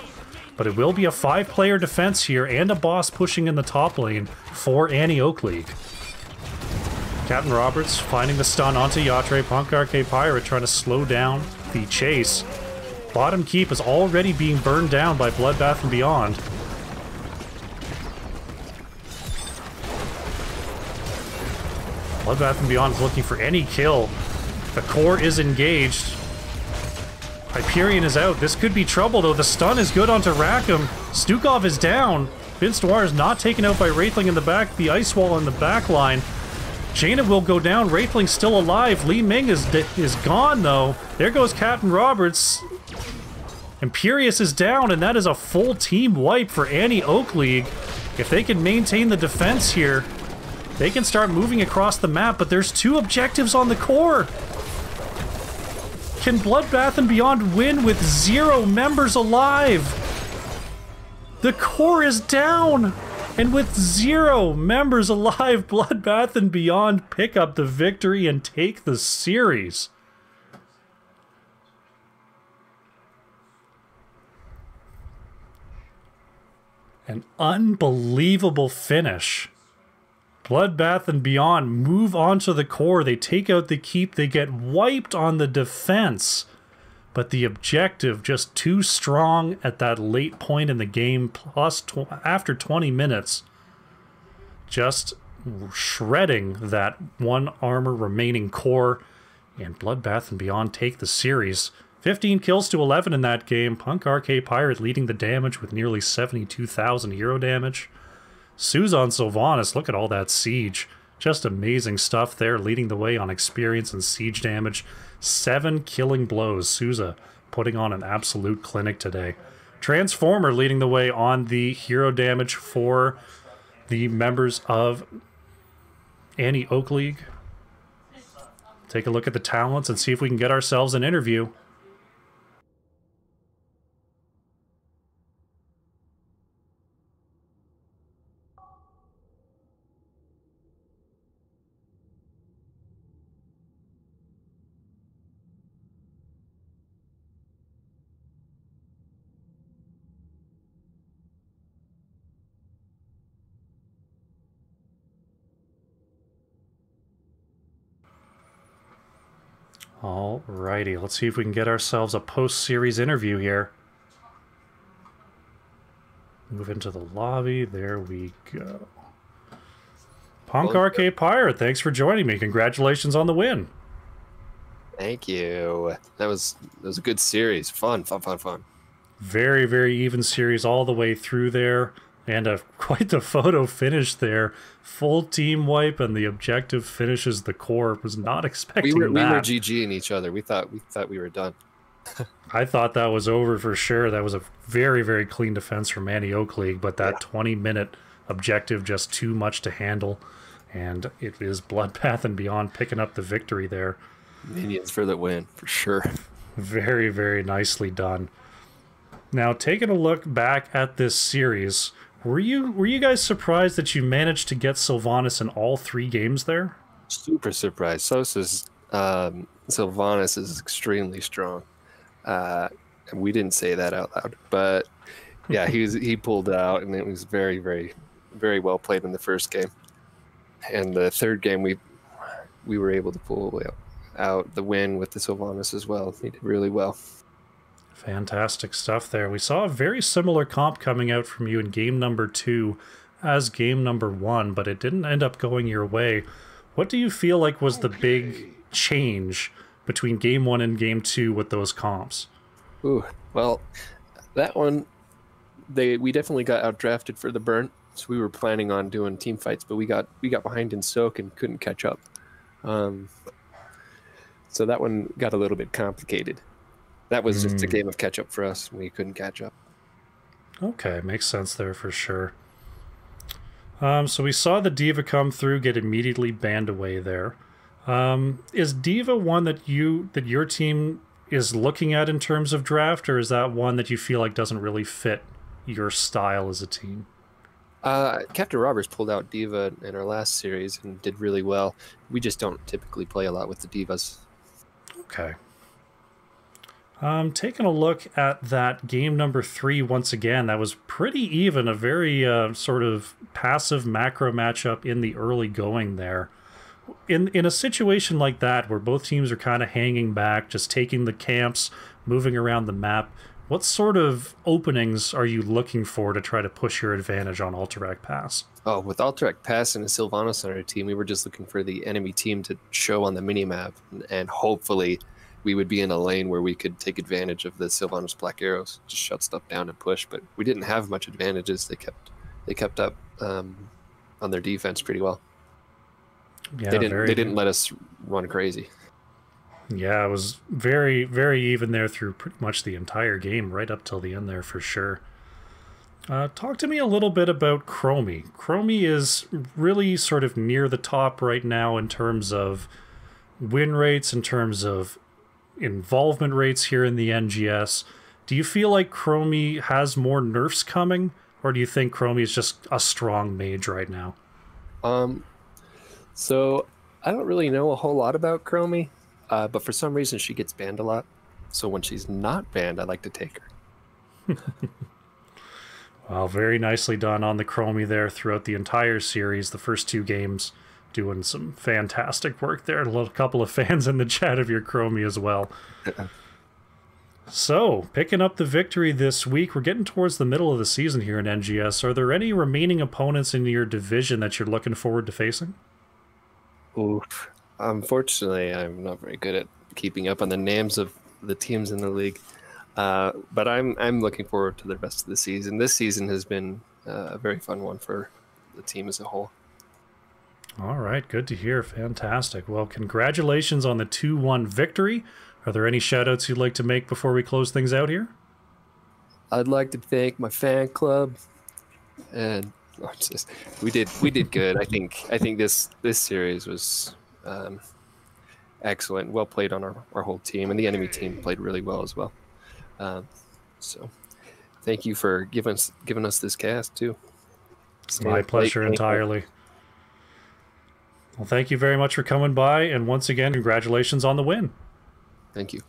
But it will be a 5-player defense here and a boss pushing in the top lane for Annie Oak League. Captain Roberts finding the stun onto Yatre. Punk Arcade Pirate trying to slow down the chase. Bottom keep is already being burned down by Bloodbath and Beyond. Bloodbath and Beyond is looking for any kill. The core is engaged. Hyperion is out. This could be trouble, though. The stun is good onto Rackham. Stukov is down. Vince Noir is not taken out by Wraithling in the back. The Ice Wall in the back line. Jaina will go down. Wraithling's still alive. Li Ming is gone, though. There goes Captain Roberts. Imperius is down, and that is a full team wipe for Annie Oak League. If they can maintain the defense here, they can start moving across the map, but there's 2 objectives on the core. Can Bloodbath and Beyond win with 0 members alive? The core is down, and with 0 members alive, Bloodbath and Beyond pick up the victory and take the series. An unbelievable finish. Bloodbath and Beyond move on to the core. They take out the keep. They get wiped on the defense. But the objective just too strong at that late point in the game, plus after 20 minutes. Just shredding that 1 armor remaining core. And Bloodbath and Beyond take the series. 15 kills to 11 in that game. Punk RK Pirate leading the damage with nearly 72,000 hero damage. Suzon Sylvanas, look at all that siege. Just amazing stuff there, leading the way on experience and siege damage. 7 killing blows. Souza putting on an absolute clinic today. Transformer leading the way on the hero damage for the members of Annie Oak League. Take a look at the talents and see if we can get ourselves an interview. Alrighty, let's see if we can get ourselves a post-series interview here. Move into the lobby. There we go. Punk RK Pirate, thanks for joining me. Congratulations on the win. Thank you. That was a good series. Fun. Very, very even series all the way through there. And quite the photo finish there. Full team wipe, and the objective finishes the core. Was not expecting that. We were GGing each other. We thought we were done. I thought that was over for sure. That was a very, very clean defense from Annie Oak League, but that 20-minute objective just too much to handle. And it is Bloodbath and Beyond picking up the victory there. Minions for the win, for sure. Very, very nicely done. Now, taking a look back at this series, were you guys surprised that you managed to get Sylvanas in all 3 games there? Super surprised. Sylvanas is extremely strong. We didn't say that out loud, but yeah, he pulled it out, and it was very, very, very well played in the first game. And the third game, we were able to pull out the win with the Sylvanas as well. He did really well. Fantastic stuff there. We saw a very similar comp coming out from you in game number 2 as game number 1, but it didn't end up going your way. What do you feel like was the big change between game 1 and game 2 with those comps? Ooh, well, that one, we definitely got outdrafted for the burn. So we were planning on doing team fights, but we got behind in soak and couldn't catch up. So that one got a little bit complicated. That was just a game of catch up for us. We couldn't catch up. Okay, makes sense there for sure. So we saw the Diva come through, get immediately banned away there. Is Diva one that your team is looking at in terms of draft, or is that one that you feel like doesn't really fit your style as a team? Captain Roberts pulled out Diva in our last series and did really well. We just don't typically play a lot with the Divas. Okay. Taking a look at that game number 3 once again, that was pretty even, a very sort of passive macro matchup in the early going there. In a situation like that, where both teams are kind of hanging back, just taking the camps, moving around the map. What sort of openings are you looking for to try to push your advantage on Alterac Pass? Oh, with Alterac Pass and a Sylvanas on our team, we were just looking for the enemy team to show on the minimap, and hopefully we would be in a lane where we could take advantage of the Sylvanas Black Arrows, just shut stuff down and push. But we didn't have much advantages. They kept up on their defense pretty well. Yeah, they didn't let us run crazy. Yeah, it was very, very even there through pretty much the entire game, right up till the end there for sure. Talk to me a little bit about Chromie. Chromie is really sort of near the top right now in terms of win rates, in terms of involvement rates here in the NGS. Do you feel like Chromie has more nerfs coming, or do you think Chromie is just a strong mage right now? So I don't really know a whole lot about Chromie, but for some reason she gets banned a lot. So when she's not banned, I like to take her. Well, very nicely done on the Chromie there throughout the entire series. The first 2 games doing some fantastic work there. A couple of fans in the chat of your Chromie as well. So, picking up the victory this week, we're getting towards the middle of the season here in NGS. Are there any remaining opponents in your division that you're looking forward to facing? Oof. Unfortunately, I'm not very good at keeping up on the names of the teams in the league. But I'm looking forward to the rest of the season. This season has been a very fun one for the team as a whole. All right, good to hear. Fantastic. Well, congratulations on the 2-1 victory. Are there any shout-outs you'd like to make before we close things out here? I'd like to thank my fan club, and we did good. I think this series was excellent. Well played on our whole team, and the enemy team played really well as well. So thank you for giving us this cast too. My pleasure entirely. Well, thank you very much for coming by, and once again, congratulations on the win. Thank you.